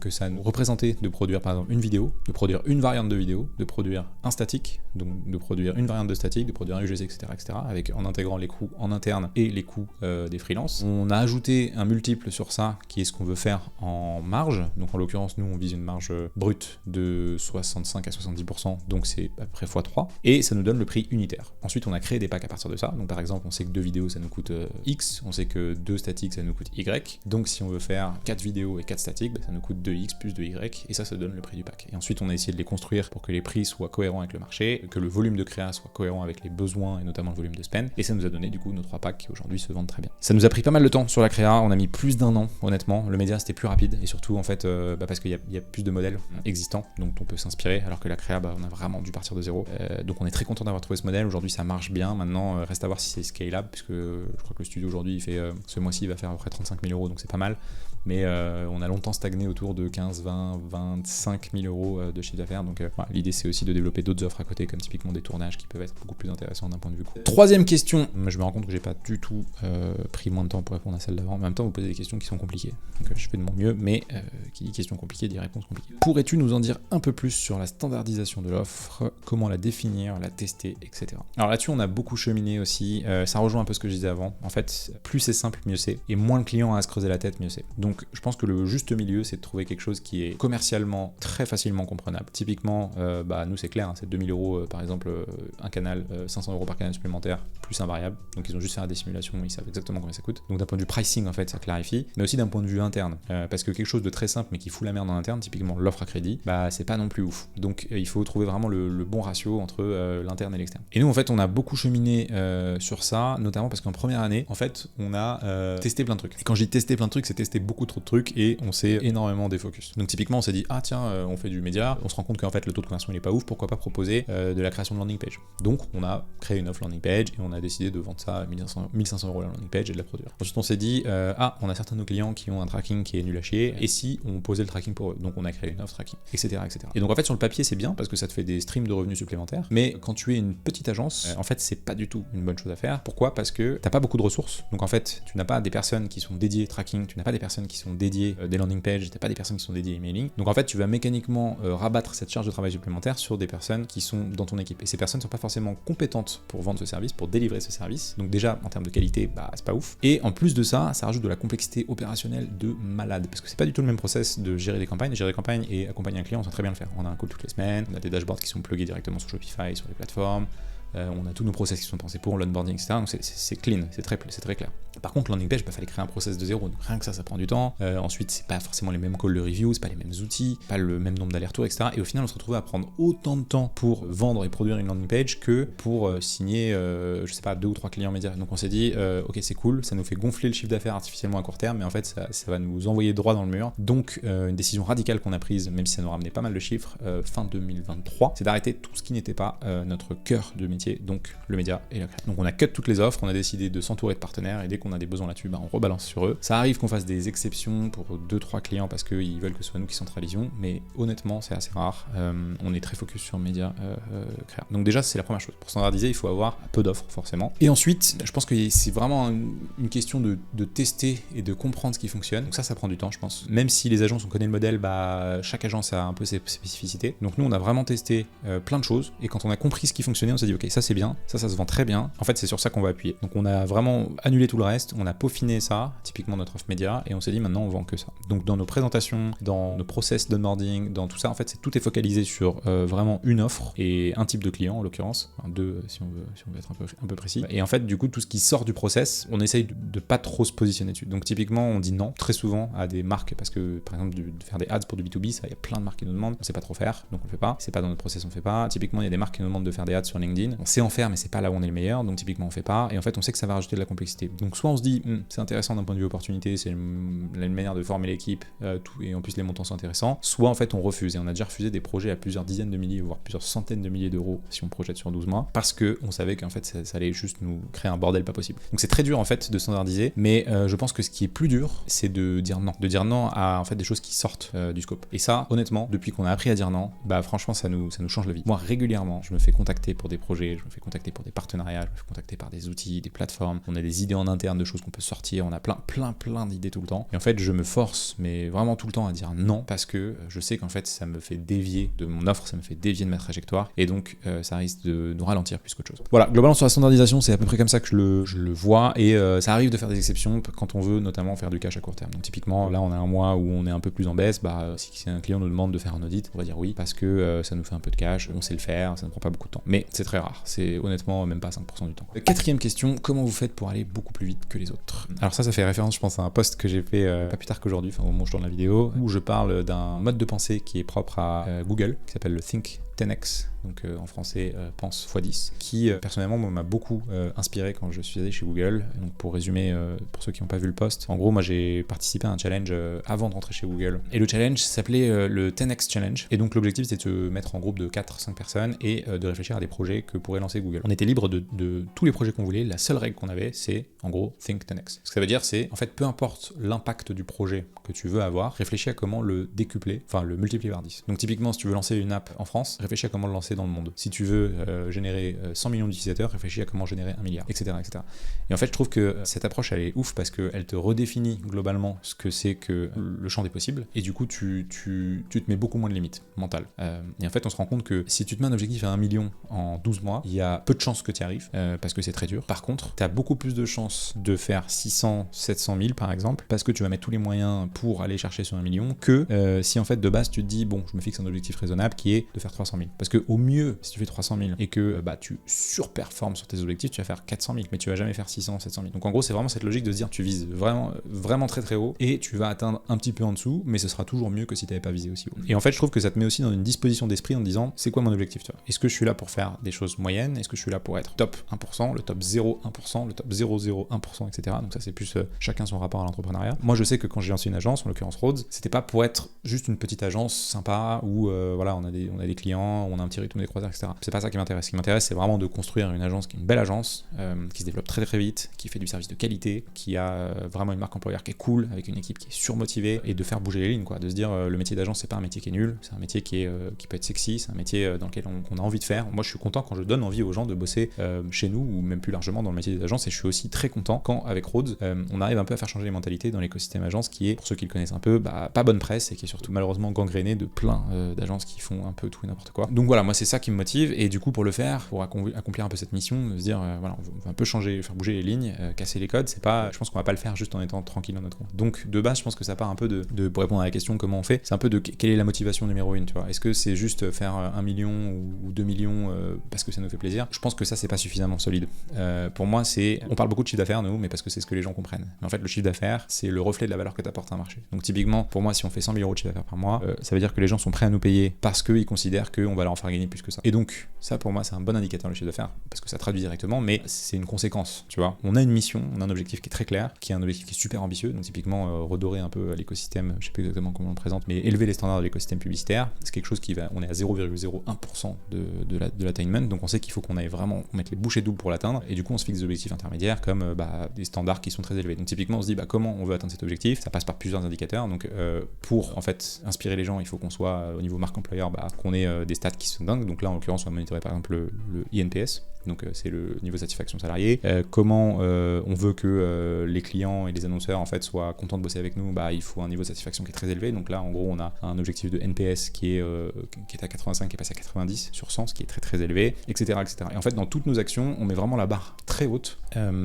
que ça nous représentait de produire par exemple une vidéo, de produire une variante de vidéo, de produire un statique, donc de produire une variante de statique, de produire un UGC, etc., avec, en intégrant les coûts en interne et les coûts des freelances. On a ajouté un multiple sur ça qui est ce qu'on veut faire en marge. Donc en l'occurrence, nous on vise une marge brute de 65 à 70%, donc c'est à peu près x3, et ça nous donne le prix unitaire. Ensuite, on a créé des packs à partir de ça. Donc par exemple, on sait que 2 vidéos ça nous coûte X, on sait que 2 statiques ça nous coûte Y. Donc si on veut faire 4 vidéos et 4 statiques, ça nous coûte 2x plus 2y, et ça donne le prix du pack. Et ensuite, on a essayé de les construire pour que les prix soient cohérents avec le marché, que le volume de créa soit cohérent avec les besoins, et notamment le volume de spend, et ça nous a donné du coup nos 3 packs qui aujourd'hui se vendent très bien. Ça nous a pris pas mal de temps sur la créa, on a mis plus d'1 an, honnêtement. Le média, c'était plus rapide, et surtout, en fait, parce qu'il y a plus de modèles existants, dont on peut s'inspirer, alors que la créa, on a vraiment dû partir de zéro. Donc on est très content d'avoir trouvé ce modèle. Aujourd'hui, ça marche bien. Maintenant, reste à voir si c'est scalable, puisque je crois que le studio aujourd'hui, il fait, ce mois-ci, il va faire à peu près 35 000 €, donc c'est pas mal. Mais on a longtemps stagné autour de 15, 20, 25 000 € de chiffre d'affaires. Donc voilà, l'idée c'est aussi de développer d'autres offres à côté, comme typiquement des tournages qui peuvent être beaucoup plus intéressants d'un point de vue coût. Troisième question, je me rends compte que j'ai pas du tout pris moins de temps pour répondre à celle d'avant. En même temps, vous posez des questions qui sont compliquées. Donc je fais de mon mieux, mais qui dit questions compliquées dit réponses compliquées. Pourrais-tu nous en dire un peu plus sur la standardisation de l'offre, comment la définir, la tester, etc. Alors là-dessus, on a beaucoup cheminé aussi. Ça rejoint un peu ce que je disais avant. En fait, plus c'est simple, mieux c'est. Et moins le client a à se creuser la tête, mieux c'est. Donc je pense que le juste milieu, c'est de trouver quelque chose qui est commercialement très facilement comprenable. Typiquement, nous c'est clair, hein, c'est 2 000 € par exemple, un canal, 500 € par canal supplémentaire, plus un variable. Donc ils ont juste fait des simulations, ils savent exactement combien ça coûte. Donc d'un point de vue pricing, en fait, ça clarifie, mais aussi d'un point de vue interne. Parce que quelque chose de très simple mais qui fout la merde en interne, typiquement l'offre à crédit, c'est pas non plus ouf. Donc il faut trouver vraiment le bon ratio entre l'interne et l'externe. Et nous, en fait, on a beaucoup cheminé sur ça, notamment parce qu'en première année, en fait, on a testé plein de trucs. Et quand je dis tester plein de trucs, c'est tester beaucoup trop de trucs et on s'est énormément défocus. Donc typiquement, on s'est dit, on fait du média, on se rend compte qu'en fait le taux de conversion il est pas ouf, pourquoi pas proposer de la création de landing page. Donc on a créé une offre landing page et on a décidé de vendre ça à 1500 € la landing page et de la produire. Ensuite on s'est dit, on a certains de nos clients qui ont un tracking qui est nul à chier, et si on posait le tracking pour eux? Donc on a créé une offre tracking, etc., etc. Et donc en fait sur le papier c'est bien parce que ça te fait des streams de revenus supplémentaires, mais quand tu es une petite agence, en fait c'est pas du tout une bonne chose à faire. Pourquoi? Parce que t'as pas beaucoup de ressources, donc en fait tu n'as pas des personnes qui sont dédiées tracking, tu n'as pas des personnes qui sont dédiées des landing pages, t'as pas des personnes qui sont dédiées emailing, donc en fait tu vas mécaniquement rabattre cette charge de travail supplémentaire sur des personnes qui sont dans ton équipe, et ces personnes sont pas forcément compétentes pour vendre ce service, pour délivrer ce service, donc déjà en termes de qualité, bah c'est pas ouf, et en plus de ça, ça rajoute de la complexité opérationnelle de malade, parce que c'est pas du tout le même process de gérer des campagnes et accompagner un client, on sait très bien le faire. On a un call toutes les semaines, on a des dashboards qui sont plugués directement sur Shopify, sur les plateformes, on a tous nos process qui sont pensés pour l'onboarding, etc. Donc c'est clean, c'est très clair. Par contre, landing page, il fallait créer un process de zéro, donc rien que ça prend du temps. Ensuite, c'est pas forcément les mêmes calls de review, c'est pas les mêmes outils, pas le même nombre d'allers-retours, etc. Et au final, on se retrouvait à prendre autant de temps pour vendre et produire une landing page que pour signer, je sais pas, 2 ou 3 clients médias. Donc on s'est dit, ok, c'est cool, ça nous fait gonfler le chiffre d'affaires artificiellement à court terme, mais en fait, ça va nous envoyer droit dans le mur. Donc, une décision radicale qu'on a prise, même si ça nous ramenait pas mal de chiffres, fin 2023, c'est d'arrêter tout ce qui n'était pas notre cœur de métier, donc le média et la création. Donc on a cut toutes les offres, on a décidé de s'entourer de partenaires, et dès qu'on a des besoins là-dessus, on rebalance sur eux. Ça arrive qu'on fasse des exceptions pour 2-3 clients parce qu'ils veulent que ce soit nous qui centralisions, mais honnêtement c'est assez rare. On est très focus sur média créa. Donc déjà c'est la première chose. Pour standardiser, il faut avoir peu d'offres forcément. Et ensuite, je pense que c'est vraiment une question de tester et de comprendre ce qui fonctionne. Donc ça prend du temps, je pense. Même si les agences, on connaît le modèle, chaque agence a un peu ses spécificités. Donc nous on a vraiment testé plein de choses, et quand on a compris ce qui fonctionnait, on s'est dit ok, ça c'est bien, ça se vend très bien. En fait c'est sur ça qu'on va appuyer. Donc on a vraiment annulé tout le reste, on a peaufiné ça, typiquement notre offre média, et on s'est dit maintenant on vend que ça. Donc dans nos présentations, dans nos process d'onboarding, dans tout ça, en fait tout est focalisé sur vraiment une offre et un type de client en l'occurrence, enfin, deux si on veut être un peu précis. Et en fait du coup tout ce qui sort du process, on essaye de pas trop se positionner dessus. Donc typiquement on dit non très souvent à des marques, parce que par exemple de faire des ads pour du B2B, ça il y a plein de marques qui nous demandent, on sait pas trop faire, donc on le fait pas. C'est pas dans notre process, on le fait pas. Typiquement il y a des marques qui nous demandent de faire des ads sur LinkedIn, on sait en faire mais c'est pas là où on est le meilleur, donc typiquement on fait pas, et en fait on sait que ça va rajouter de la complexité. Donc soit on se dit c'est intéressant d'un point de vue opportunité, c'est une manière de former l'équipe, et en plus les montants sont intéressants, soit en fait on refuse, et on a déjà refusé des projets à plusieurs dizaines de milliers, voire plusieurs centaines de milliers d'euros si on projette sur 12 mois, parce que on savait qu'en fait ça allait juste nous créer un bordel pas possible. Donc c'est très dur en fait de standardiser, mais je pense que ce qui est plus dur, c'est de dire non à en fait des choses qui sortent du scope. Et ça, honnêtement, depuis qu'on a appris à dire non, franchement ça nous change la vie. Moi régulièrement, je me fais contacter pour des projets, je me fais contacter pour des partenariats, je me fais contacter par des outils, des plateformes, on a des idées en interne de choses qu'on peut sortir, on a plein d'idées tout le temps. Et en fait, je me force, mais vraiment tout le temps, à dire non, parce que je sais qu'en fait, ça me fait dévier de mon offre, ça me fait dévier de ma trajectoire, et donc ça risque de nous ralentir plus qu'autre chose. Voilà, globalement sur la standardisation, c'est à peu près comme ça que je le vois, et ça arrive de faire des exceptions quand on veut notamment faire du cash à court terme. Donc typiquement, là, on a un mois où on est un peu plus en baisse, si un client nous demande de faire un audit, on va dire oui, parce que ça nous fait un peu de cash, on sait le faire, ça ne prend pas beaucoup de temps. Mais c'est très rare, c'est honnêtement même pas 5% du temps. Quatrième question, comment vous faites pour aller beaucoup plus vite que les autres? Alors ça fait référence, je pense, à un post que j'ai fait pas plus tard qu'aujourd'hui, au moment où je tourne la vidéo, où je parle d'un mode de pensée qui est propre à Google, qui s'appelle le Think 10x, donc en français pense x10, qui personnellement m'a beaucoup inspiré quand je suis allé chez Google. Donc pour résumer, pour ceux qui n'ont pas vu le post, en gros moi j'ai participé à un challenge avant de rentrer chez Google, et le challenge s'appelait le 10x challenge, et donc l'objectif c'était de se mettre en groupe de 4-5 personnes et de réfléchir à des projets que pourrait lancer Google. On était libre de tous les projets qu'on voulait, la seule règle qu'on avait c'est en gros Think 10x. Ce que ça veut dire c'est en fait peu importe l'impact du projet que tu veux avoir, réfléchis à comment le décupler, enfin le multiplier par 10. Donc typiquement si tu veux lancer une app en France, réfléchis à comment le lancer dans le monde. Si tu veux générer 100 millions d'utilisateurs, réfléchis à comment générer 1 milliard, etc., etc. Et en fait, je trouve que cette approche, elle est ouf parce qu'elle te redéfinit globalement ce que c'est que le champ des possibles, et du coup, tu te mets beaucoup moins de limites mentales. Et en fait, on se rend compte que si tu te mets un objectif à 1 million en 12 mois, il y a peu de chances que tu y arrives parce que c'est très dur. Par contre, tu as beaucoup plus de chances de faire 600, 700 000 par exemple, parce que tu vas mettre tous les moyens pour aller chercher sur 1 million, que si en fait de base tu te dis, bon, je me fixe un objectif raisonnable qui est de faire 300 000. Parce que au mieux, si tu fais 300 000 et que tu surperformes sur tes objectifs, tu vas faire 400 000, mais tu vas jamais faire 600, 700 000. Donc en gros, c'est vraiment cette logique de se dire, tu vises vraiment très très haut et tu vas atteindre un petit peu en dessous, mais ce sera toujours mieux que si tu n'avais pas visé aussi haut. Et en fait, je trouve que ça te met aussi dans une disposition d'esprit en te disant, c'est quoi mon objectif, tu vois? Est-ce que je suis là pour faire des choses moyennes? Est-ce que je suis là pour être top 1%, le top 0,1%, le top 0,01%, etc. Donc ça, c'est plus chacun son rapport à l'entrepreneuriat. Moi, je sais que quand j'ai lancé une agence, en l'occurrence Rhodes, c'était pas pour être juste une petite agence sympa où voilà, on a des clients, clients, on a un petit rythme des croisières, etc. C'est pas ça qui m'intéresse. Ce qui m'intéresse, c'est vraiment de construire une agence qui est une belle agence, qui se développe très très vite, qui fait du service de qualité, qui a vraiment une marque employeur qui est cool, avec une équipe qui est surmotivée, et de faire bouger les lignes, quoi. De se dire, le métier d'agence, c'est pas un métier qui est nul, c'est un métier qui peut être sexy, c'est un métier dans lequel on a envie de faire. Moi, je suis content quand je donne envie aux gens de bosser chez nous, ou même plus largement dans le métier des agences, et je suis aussi très content quand, avec Rhodes, on arrive un peu à faire changer les mentalités dans l'écosystème agence, qui est, pour ceux qui le connaissent un peu, pas bonne presse, et qui est surtout malheureusement gangréné de plein d'agences qui font un peu tout et n'importe quoi. Donc voilà, moi c'est ça qui me motive, et du coup pour le faire, pour accomplir un peu cette mission, de se dire voilà, on va un peu changer, faire bouger les lignes, casser les codes, c'est pas, je pense qu'on va pas le faire juste en étant tranquille dans notre coin. Donc de base, je pense que ça part un peu pour répondre à la question comment on fait, c'est un peu de quelle est la motivation numéro 1, tu vois. Est-ce que c'est juste faire 1 million ou 2 millions parce que ça nous fait plaisir? Je pense que ça c'est pas suffisamment solide. Pour moi, on parle beaucoup de chiffre d'affaires nous, mais parce que c'est ce que les gens comprennent. Mais en fait, le chiffre d'affaires, c'est le reflet de la valeur que t'apportes à un marché. Donc typiquement, pour moi, si on fait 100 000 euros de chiffre d'affaires par mois, ça veut dire que les gens sont prêts à nous payer parce qu'ils considèrent qu'on va leur en faire gagner plus que ça. Et donc, ça pour moi, c'est un bon indicateur le chiffre d'affaires, parce que ça traduit directement, mais c'est une conséquence, tu vois. On a une mission, on a un objectif qui est très clair, qui est un objectif qui est super ambitieux, donc typiquement redorer un peu l'écosystème, je sais plus exactement comment on le présente, mais élever les standards de l'écosystème publicitaire, c'est quelque chose on est à 0,01% de l'attainment, donc on sait qu'il faut qu'on aille vraiment mettre les bouchées doubles pour l'atteindre, et du coup on se fixe des objectifs intermédiaires comme des standards qui sont très élevés. Donc typiquement on se dit comment on veut atteindre cet objectif, ça passe par plusieurs indicateurs, donc pour en fait inspirer les gens, il faut qu'on soit au niveau marque employeur, qu'on ait des stats qui sont dingues, donc là en l'occurrence on va monitorer par exemple le INPS, donc c'est le niveau de satisfaction salarié. Comment on veut que les clients et les annonceurs en fait soient contents de bosser avec nous, il faut un niveau de satisfaction qui est très élevé, donc là en gros on a un objectif de NPS qui est à 85, qui est passé à 90 sur 100, ce qui est très très élevé, etc., etc. Et en fait dans toutes nos actions on met vraiment la barre très haute,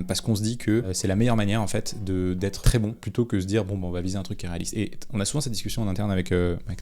parce qu'on se dit que c'est la meilleure manière en fait d'être très bon, plutôt que se dire on va viser un truc qui est réaliste. Et on a souvent cette discussion en interne avec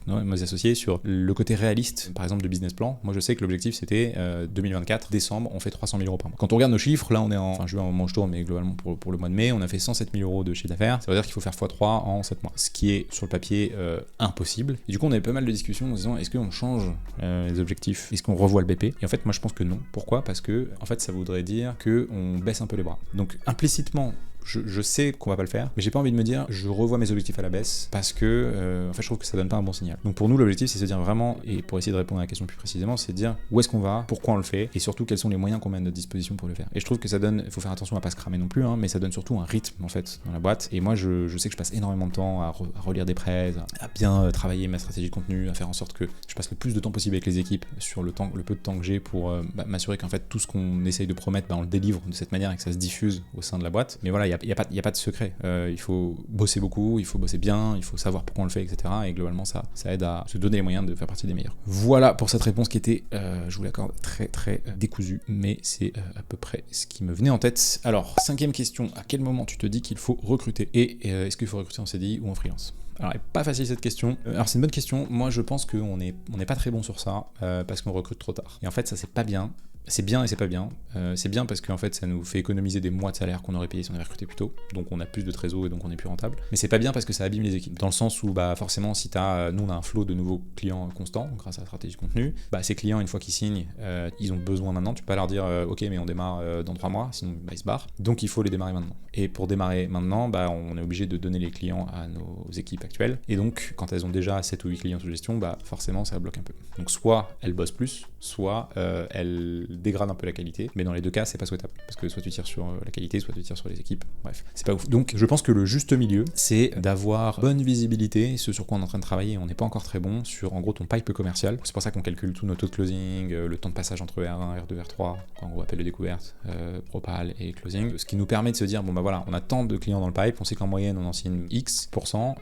nos associés sur le côté réaliste, par exemple de business plan. Moi je sais que l'objectif c'était 2024, décembre, on fait 300 000 euros par mois. Quand on regarde nos chiffres, là on est en juin au moment où je tourne, mais globalement pour le mois de mai, on a fait 107 000 euros de chiffre d'affaires. Ça veut dire qu'il faut faire x3 en 7 mois, ce qui est sur le papier impossible. Et du coup on avait pas mal de discussions en se disant est-ce qu'on change les objectifs, est-ce qu'on revoit le BP? Et en fait moi je pense que non. Pourquoi? Parce que en fait ça voudrait dire qu'on baisse un peu les bras. Donc implicitement je sais qu'on va pas le faire, mais j'ai pas envie de me dire je revois mes objectifs à la baisse, parce que en fait je trouve que ça donne pas un bon signal. Donc pour nous l'objectif c'est de se dire vraiment, et pour essayer de répondre à la question plus précisément, c'est de dire où est-ce qu'on va, pourquoi on le fait, et surtout quels sont les moyens qu'on met à notre disposition pour le faire. Et je trouve que ça donne, il faut faire attention à pas se cramer non plus, mais ça donne surtout un rythme en fait dans la boîte. Et moi je sais que je passe énormément de temps à relire des presse, à bien travailler ma stratégie de contenu, à faire en sorte que je passe le plus de temps possible avec les équipes sur le peu de temps que j'ai pour m'assurer qu'en fait tout ce qu'on essaye de promettre, on le délivre de cette manière et que ça se diffuse au sein de la boîte. Mais voilà, il y a pas de secret. Il faut bosser beaucoup, il faut bosser bien, il faut savoir pourquoi on le fait, etc. Et globalement ça aide à se donner les moyens de faire partie des meilleurs. Voilà pour cette réponse qui était, je vous l'accorde, très très décousue, mais c'est à peu près ce qui me venait en tête. Alors, 5e question, à quel moment tu te dis qu'il faut recruter? Et est-ce qu'il faut recruter en CDI ou en freelance? Alors, elle est pas facile cette question. Alors, c'est une bonne question. Moi, je pense qu'on n'est pas très bon sur ça, parce qu'on recrute trop tard. Et en fait, ça, c'est pas bien. C'est bien et c'est pas bien. C'est bien parce qu'en fait ça nous fait économiser des mois de salaire qu'on aurait payé si on avait recruté plus tôt, donc on a plus de trésor et donc on est plus rentable. Mais c'est pas bien parce que ça abîme les équipes, dans le sens où forcément si nous on a un flot de nouveaux clients constant grâce à la stratégie de contenu, ces clients une fois qu'ils signent, ils ont besoin maintenant, tu peux pas leur dire ok mais on démarre dans 3 mois, sinon ils se barrent, donc il faut les démarrer maintenant. Et pour démarrer maintenant, on est obligé de donner les clients à nos équipes actuelles, et donc quand elles ont déjà 7 ou 8 clients sous gestion, forcément ça bloque un peu. Donc soit elles bossent plus, soit elles dégradent un peu la qualité, mais dans les deux cas c'est pas souhaitable, parce que soit tu tires sur la qualité, soit tu tires sur les équipes, bref, c'est pas ouf. Donc je pense que le juste milieu, c'est d'avoir bonne visibilité, ce sur quoi on est en train de travailler, on n'est pas encore très bon sur en gros ton pipe commercial, c'est pour ça qu'on calcule tout notre taux de closing, le temps de passage entre R1, R2, R3, en gros appel de découverte, propal et closing, ce qui nous permet de se dire voilà, on a tant de clients dans le pipe, on sait qu'en moyenne on en signe X%,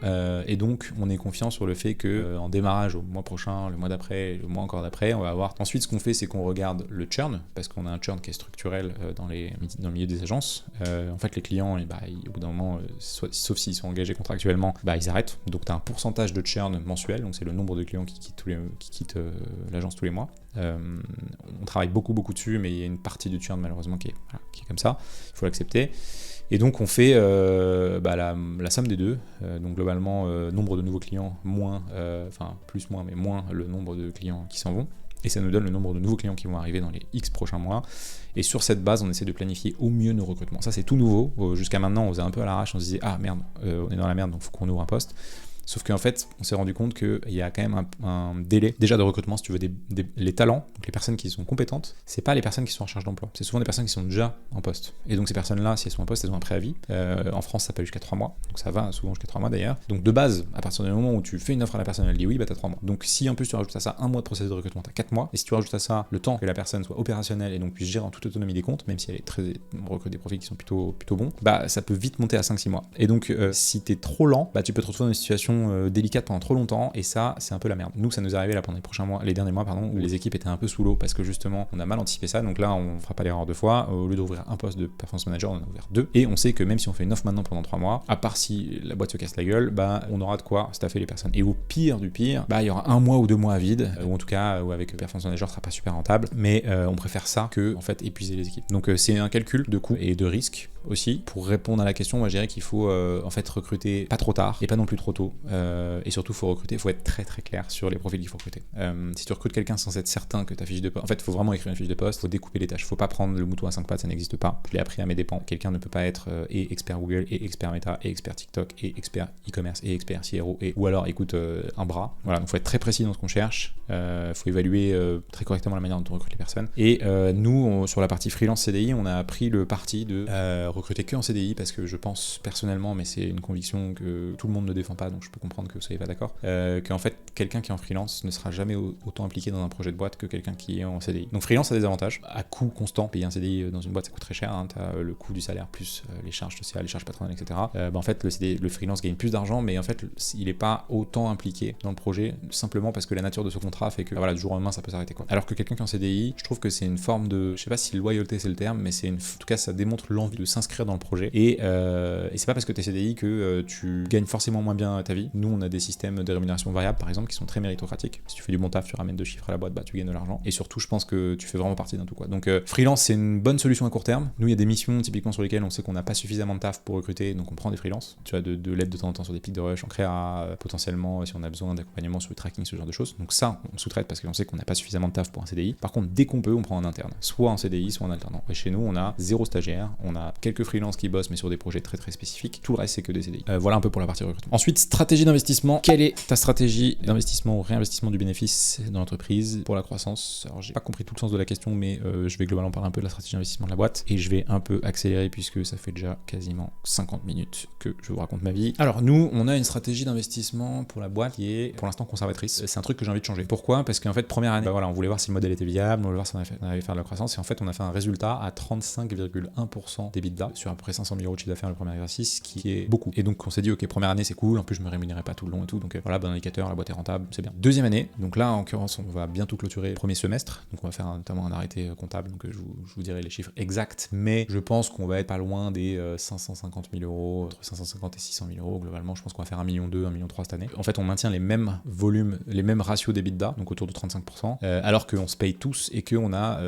et donc on est confiant sur le fait que en démarrage au mois prochain, le mois d'après, le mois encore d'après, on va avoir. Ensuite ce qu'on fait c'est qu'on regarde le churn, parce qu'on a un churn qui est structurel dans le milieu des agences. En fait les clients, au bout d'un moment, sauf s'ils sont engagés contractuellement, ils arrêtent. Donc tu as un pourcentage de churn mensuel, donc c'est le nombre de clients qui quittent l'agence tous les mois. On travaille beaucoup dessus, mais il y a une partie du churn malheureusement qui est comme ça, il faut l'accepter. Et donc on fait la somme des deux, donc globalement nombre de nouveaux clients moins le nombre de clients qui s'en vont, et ça nous donne le nombre de nouveaux clients qui vont arriver dans les X prochains mois. Et sur cette base, on essaie de planifier au mieux nos recrutements. Ça c'est tout nouveau. Jusqu'à maintenant on faisait un peu à l'arrache, on se disait ah merde, on est dans la merde donc faut qu'on ouvre un poste. Sauf qu'en fait, on s'est rendu compte qu'il y a quand même un délai déjà de recrutement, si tu veux, les talents, donc les personnes qui sont compétentes, c'est pas les personnes qui sont en recherche d'emploi. C'est souvent des personnes qui sont déjà en poste. Et donc ces personnes-là, si elles sont en poste, elles ont un préavis. En France, ça peut aller jusqu'à 3 mois. Donc ça va souvent jusqu'à 3 mois d'ailleurs. Donc de base, à partir du moment où tu fais une offre à la personne, elle dit oui, bah t'as 3 mois. Donc si en plus tu rajoutes à ça un mois de processus de recrutement, t'as 4 mois. Et si tu rajoutes à ça le temps que la personne soit opérationnelle et donc puisse gérer en toute autonomie des comptes, même si elle est très recrute des profils qui sont plutôt bons, bah ça peut vite monter à 5-6 mois. Et donc si t'es trop lent, bah tu peux te retrouver dans une situation délicate pendant trop longtemps, et ça c'est un peu la merde. Nous ça nous est arrivé là pendant les derniers mois où les équipes étaient un peu sous l'eau parce que justement on a mal anticipé ça. Donc là on fera pas l'erreur 2 fois. Au lieu d'ouvrir un poste de performance manager, on en a ouvert 2. Et on sait que même si on fait une offre maintenant pendant 3 mois, à part si la boîte se casse la gueule, bah on aura de quoi staffer les personnes. Et au pire du pire, bah il y aura 1 mois ou 2 mois à vide, ou en tout cas où avec performance manager ça sera pas super rentable, mais on préfère ça que en fait épuiser les équipes. Donc c'est un calcul de coût et de risque aussi. Pour répondre à la question, moi je dirais qu'il faut en fait recruter pas trop tard et pas non plus trop tôt, et surtout faut être très très clair sur les profils qu'il faut recruter. Si tu recrutes quelqu'un sans être certain que ta fiche de poste, en fait faut vraiment écrire une fiche de poste, faut découper les tâches, faut pas prendre le mouton à 5 pattes, ça n'existe pas. Je l'ai appris à mes dépens. Quelqu'un ne peut pas être et expert Google et expert Meta et expert TikTok et expert e-commerce et expert CRO ou alors écoute un bras. Voilà, donc faut être très précis dans ce qu'on cherche, faut évaluer très correctement la manière dont on recrute les personnes. Et nous sur la partie freelance CDI, on a pris le parti de recruter que en CDI parce que je pense personnellement, mais c'est une conviction que tout le monde ne défend pas, donc je peux comprendre que vous soyez pas d'accord, qu'en fait quelqu'un qui est en freelance ne sera jamais autant impliqué dans un projet de boîte que quelqu'un qui est en CDI. Donc freelance a des avantages. À coût constant, payer un CDI dans une boîte ça coûte très cher, hein. T'as le coût du salaire plus les charges sociales, les charges patronales, etc. En fait le freelance gagne plus d'argent, mais en fait il est pas autant impliqué dans le projet simplement parce que la nature de ce contrat fait que voilà, du jour au lendemain ça peut s'arrêter quoi. Alors que quelqu'un qui est en CDI, je trouve que c'est une forme de, je sais pas si loyauté c'est le terme, mais en tout cas ça démontre l'envie de s'inscrire dans le projet, et c'est pas parce que t'es CDI que tu gagnes forcément moins bien ta vie. Nous on a des systèmes de rémunération variable par exemple qui sont très méritocratiques. Si tu fais du bon taf, tu ramènes 2 chiffres à la boîte, bah tu gagnes de l'argent, et surtout je pense que tu fais vraiment partie d'un tout quoi. Donc freelance c'est une bonne solution à court terme. Nous il y a des missions typiquement sur lesquelles on sait qu'on n'a pas suffisamment de taf pour recruter, donc on prend des freelances, tu vois, de l'aide de temps en temps sur des pics de rush, on crée potentiellement si on a besoin d'accompagnement sur le tracking, ce genre de choses. Donc ça on sous-traite parce qu'on sait qu'on n'a pas suffisamment de taf pour un CDI. Par contre dès qu'on peut on prend en interne, soit en CDI soit en alternant. Et chez nous on a 0 stagiaire, on a quelques freelances qui bossent mais sur des projets très très spécifiques. Tout le reste c'est que des CDI. Voilà un peu pour la partie recrutement. Ensuite, stratégie d'investissement. Quelle est ta stratégie d'investissement ou réinvestissement du bénéfice dans l'entreprise pour la croissance? Alors j'ai pas compris tout le sens de la question, mais je vais globalement parler un peu de la stratégie d'investissement de la boîte, et je vais un peu accélérer puisque ça fait déjà quasiment 50 minutes que je vous raconte ma vie. Alors nous on a une stratégie d'investissement pour la boîte qui est pour l'instant conservatrice. C'est un truc que j'ai envie de changer. Pourquoi? Parce qu'en fait première année, voilà, on voulait voir si le modèle était viable, on voulait voir si on allait faire de la croissance, et en fait on a fait un résultat à 35,1% d'EBITDA sur à peu près 500 000 € de chiffre d'affaires le premier exercice, qui est beaucoup. Et donc on s'est dit ok, première année c'est cool, en plus je me rémunérais pas tout le long et tout, donc voilà, bon indicateur, la boîte est rentable, c'est bien. Deuxième année, donc là en l'occurrence on va bientôt clôturer le premier semestre, donc on va faire notamment un arrêté comptable, donc je vous dirai les chiffres exacts, mais je pense qu'on va être pas loin des 550 000 €, entre 550 et 600 000 € globalement. Je pense qu'on va faire 1,2 million, 1,3 million cette année. En fait on maintient les mêmes volumes, les mêmes ratios d'EBITDA, donc autour de 35%, alors qu'on se paye tous et qu'on a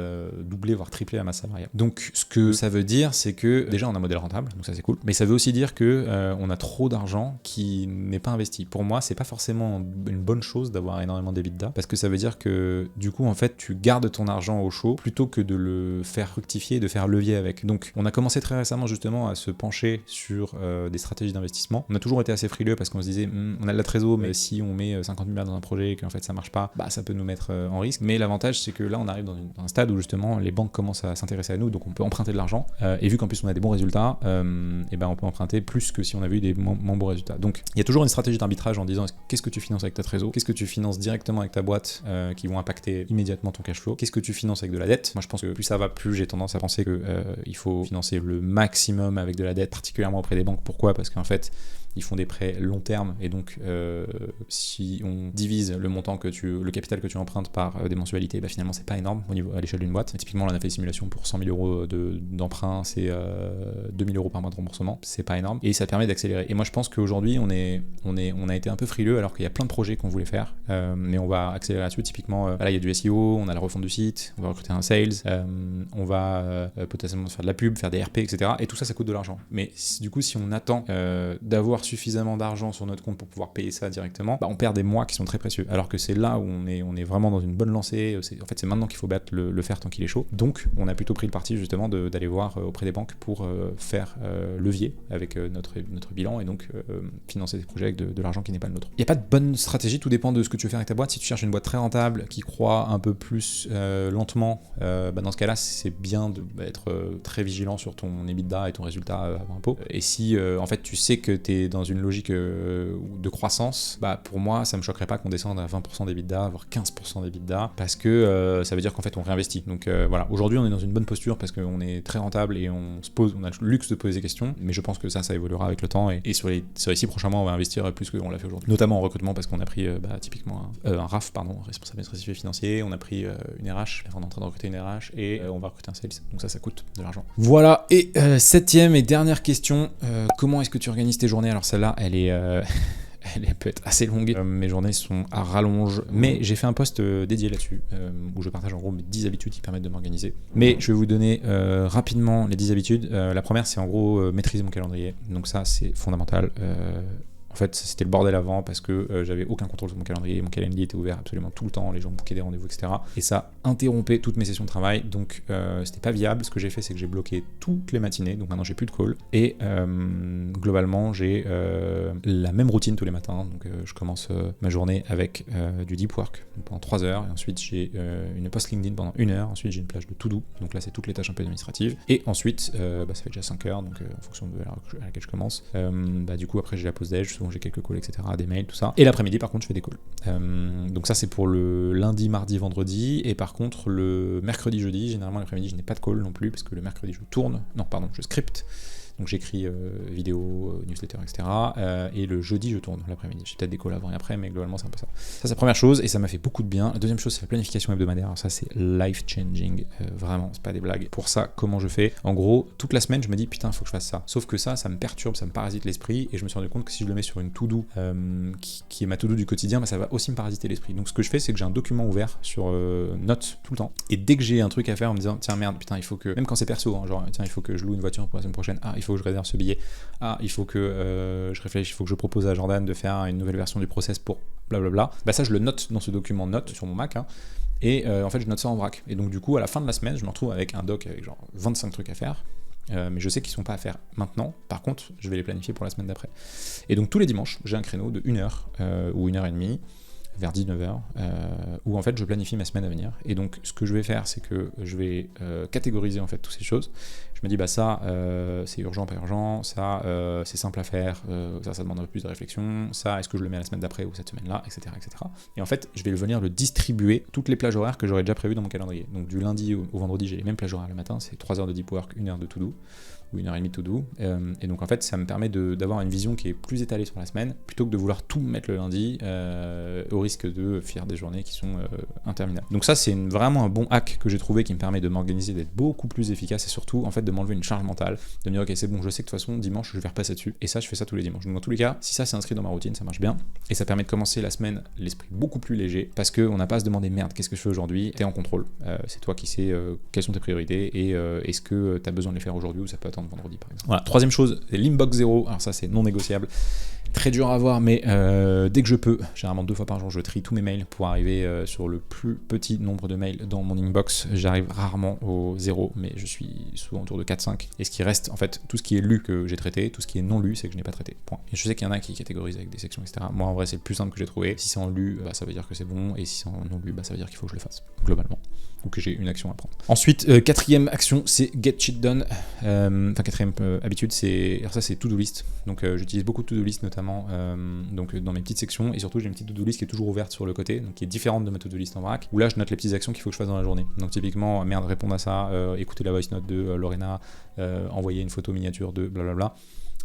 doublé voire triplé la masse salariale. Donc ce que ça veut dire c'est que déjà on a un modèle rentable, donc ça c'est cool, mais ça veut aussi dire que on a trop d'argent qui n'est pas investi. Pour moi c'est pas forcément une bonne chose d'avoir énormément d'EBITDA, parce que ça veut dire que du coup en fait tu gardes ton argent au chaud plutôt que de le faire fructifier et de faire levier avec. Donc on a commencé très récemment justement à se pencher sur des stratégies d'investissement. On a toujours été assez frileux parce qu'on se disait on a de la trésor, mais si on met 50 000 € dans un projet et qu'en fait ça marche pas, bah ça peut nous mettre en risque. Mais l'avantage c'est que là on arrive dans un stade où justement les banques commencent à s'intéresser à nous, donc on peut emprunter de l'argent, et vu qu'en plus on a des bons résultats, et ben on peut emprunter plus que si on avait eu des moins bons résultats. Donc il y a toujours une stratégie d'arbitrage en disant qu'est-ce que tu finances avec ta trésor, qu'est-ce que tu finances directement avec ta boîte qui vont impacter immédiatement ton cash flow, qu'est-ce que tu finances avec de la dette. Moi je pense que plus ça va, plus j'ai tendance à penser que il faut financer le maximum avec de la dette, particulièrement auprès des banques. Pourquoi? Parce qu'en fait ils font des prêts long terme, et donc si on divise le montant le capital que tu empruntes par des mensualités, bah finalement c'est pas énorme à l'échelle d'une boîte. Typiquement là on a fait des simulations pour 100 000 € d'emprunt, c'est 2 000 € par mois de remboursement, c'est pas énorme, et ça permet d'accélérer. Et moi je pense qu'aujourd'hui on a été un peu frileux alors qu'il y a plein de projets qu'on voulait faire, mais on va accélérer là-dessus. Typiquement là il y a du SEO, on a la refonte du site, on va recruter un sales, on va potentiellement faire de la pub, faire des RP, etc. Et tout ça ça coûte de l'argent. Mais du coup si on attend d'avoir suffisamment d'argent sur notre compte pour pouvoir payer ça directement, on perd des mois qui sont très précieux. Alors que c'est là où on est vraiment dans une bonne lancée. En fait, c'est maintenant qu'il faut battre le fer tant qu'il est chaud. Donc, on a plutôt pris le parti justement d'aller voir auprès des banques pour faire levier avec notre bilan et donc financer des projets avec de l'argent qui n'est pas le nôtre. Il n'y a pas de bonne stratégie, tout dépend de ce que tu veux faire avec ta boîte. Si tu cherches une boîte très rentable qui croît un peu plus lentement, dans ce cas-là, c'est bien d'être très vigilant sur ton EBITDA et ton résultat avant impôt. Et si en fait tu sais que tu es dans une logique de croissance, pour moi ça me choquerait pas qu'on descende à 20% d'EBITDA, voire 15% d'EBITDA, parce que ça veut dire qu'en fait on réinvestit. Donc voilà, aujourd'hui on est dans une bonne posture parce qu'on est très rentable et on a le luxe de poser des questions, mais je pense que ça évoluera avec le temps et sur les 6 prochains mois on va investir plus qu'on l'a fait aujourd'hui. Notamment en recrutement parce qu'on a pris typiquement un RAF, responsable administratif et financier, on a pris une RH, on est en train de recruter une RH et on va recruter un sales, donc ça coûte de l'argent. Voilà, et 7e et dernière question, comment est-ce que tu organises tes journées? Alors celle-là, elle peut être assez longue. Mes journées sont à rallonge, mais j'ai fait un post dédié là-dessus, où je partage en gros mes 10 habitudes qui permettent de m'organiser. Mais je vais vous donner rapidement les 10 habitudes. La première, c'est en gros maîtriser mon calendrier. Donc ça, c'est fondamental. En fait, c'était le bordel avant parce que j'avais aucun contrôle sur mon calendrier. Mon calendrier était ouvert absolument tout le temps, les gens bookaient des rendez-vous, etc. Et ça interrompait toutes mes sessions de travail, donc c'était pas viable. Ce que j'ai fait, c'est que j'ai bloqué toutes les matinées, donc maintenant j'ai plus de call. Et globalement, j'ai la même routine tous les matins. Donc je commence ma journée avec du deep work pendant 3 heures, et ensuite j'ai une post LinkedIn pendant 1 heure, ensuite j'ai une plage de to-do, donc là c'est toutes les tâches un peu administratives. Et ensuite, ça fait déjà 5 heures, donc en fonction de l'heure à laquelle je commence. Du coup, après j'ai la pause déj, souvent j'ai quelques calls, etc., des mails, tout ça. Et l'après-midi, par contre, je fais des calls. Donc ça, c'est pour le lundi, mardi, vendredi. Et par contre, le mercredi, jeudi, généralement l'après-midi, je n'ai pas de call non plus, parce que le mercredi, je scripte. Donc j'écris vidéo, newsletter, etc. Et le jeudi, je tourne l'après-midi. J'ai peut-être des calls avant et après, mais globalement, c'est un peu ça. Ça, c'est la première chose, et ça m'a fait beaucoup de bien. La deuxième chose, c'est la planification hebdomadaire. Alors ça, c'est life-changing. Vraiment, c'est pas des blagues. Pour ça, comment je fais? En gros, toute la semaine, je me dis, putain, il faut que je fasse ça. Sauf que ça me perturbe, ça me parasite l'esprit, et je me suis rendu compte que si je le mets sur une to-do, qui est ma to-do du quotidien, ça va aussi me parasiter l'esprit. Donc ce que je fais, c'est que j'ai un document ouvert sur Notes tout le temps. Et dès que j'ai un truc à faire en me disant, tiens, merde, putain, il faut que, même quand c'est perso, genre, tiens, il faut que je loue une voiture pour la semaine prochaine, il faut que je réserve ce billet, il faut que je réfléchisse, il faut que je propose à Jordan de faire une nouvelle version du process pour blablabla, ça je le note dans ce document note sur mon Mac, et en fait je note ça en vrac, et donc du coup à la fin de la semaine je me retrouve avec un doc avec genre 25 trucs à faire, mais je sais qu'ils sont pas à faire maintenant, par contre je vais les planifier pour la semaine d'après. Et donc tous les dimanches j'ai un créneau de 1 heure ou 1 heure et demie vers 19h, où en fait je planifie ma semaine à venir. Et donc ce que je vais faire, c'est que je vais catégoriser en fait toutes ces choses. Je me dis ça c'est urgent, pas urgent, ça c'est simple à faire, ça demande un peu plus de réflexion, ça est-ce que je le mets la semaine d'après ou cette semaine-là, etc., etc. Et en fait je vais venir le distribuer toutes les plages horaires que j'aurais déjà prévues dans mon calendrier. Donc du lundi au vendredi j'ai les mêmes plages horaires le matin, c'est 3 heures de deep work, 1 heure de to-do, ou 1 heure et demie de to-do, et donc en fait ça me permet d'avoir une vision qui est plus étalée sur la semaine, plutôt que de vouloir tout mettre le lundi, au risque de faire des journées qui sont interminables. Donc ça c'est vraiment un bon hack que j'ai trouvé qui me permet de m'organiser, d'être beaucoup plus efficace, et surtout en fait de m'enlever une charge mentale, de me dire ok c'est bon, je sais que de toute façon dimanche je vais repasser dessus, et ça je fais ça tous les dimanches. Donc dans tous les cas, si ça c'est inscrit dans ma routine, ça marche bien, et ça permet de commencer la semaine l'esprit beaucoup plus léger, parce qu'on n'a pas à se demander merde qu'est-ce que je fais aujourd'hui, t'es en contrôle, c'est toi qui sais quelles sont tes priorités, et est-ce que t'as besoin de les faire aujourd'hui ou ça peut attendre vendredi par exemple. Voilà. Troisième chose, c'est l'inbox 0. Alors ça c'est non négociable, très dur à avoir, mais dès que je peux, généralement 2 fois par jour, je trie tous mes mails pour arriver sur le plus petit nombre de mails dans mon inbox. J'arrive rarement au 0, mais je suis souvent autour de 4-5. Et ce qui reste, en fait, tout ce qui est lu que j'ai traité, tout ce qui est non lu, c'est que je n'ai pas traité. Point. Et je sais qu'il y en a qui catégorisent avec des sections, etc. Moi en vrai c'est le plus simple que j'ai trouvé. Si c'est en lu, ça veut dire que c'est bon, et si c'est en non lu, ça veut dire qu'il faut que je le fasse, globalement, ou que j'ai une action à prendre. Ensuite, 4e action, c'est get shit done. 4e habitude, alors ça c'est to-do list. Donc j'utilise beaucoup de to-do list, notamment donc dans mes petites sections, et surtout j'ai une petite to-do list qui est toujours ouverte sur le côté, donc qui est différente de ma to-do list en vrac, où là je note les petites actions qu'il faut que je fasse dans la journée. Donc typiquement, répondre à ça, écouter la voice note de Lorena, envoyer une photo miniature de blablabla.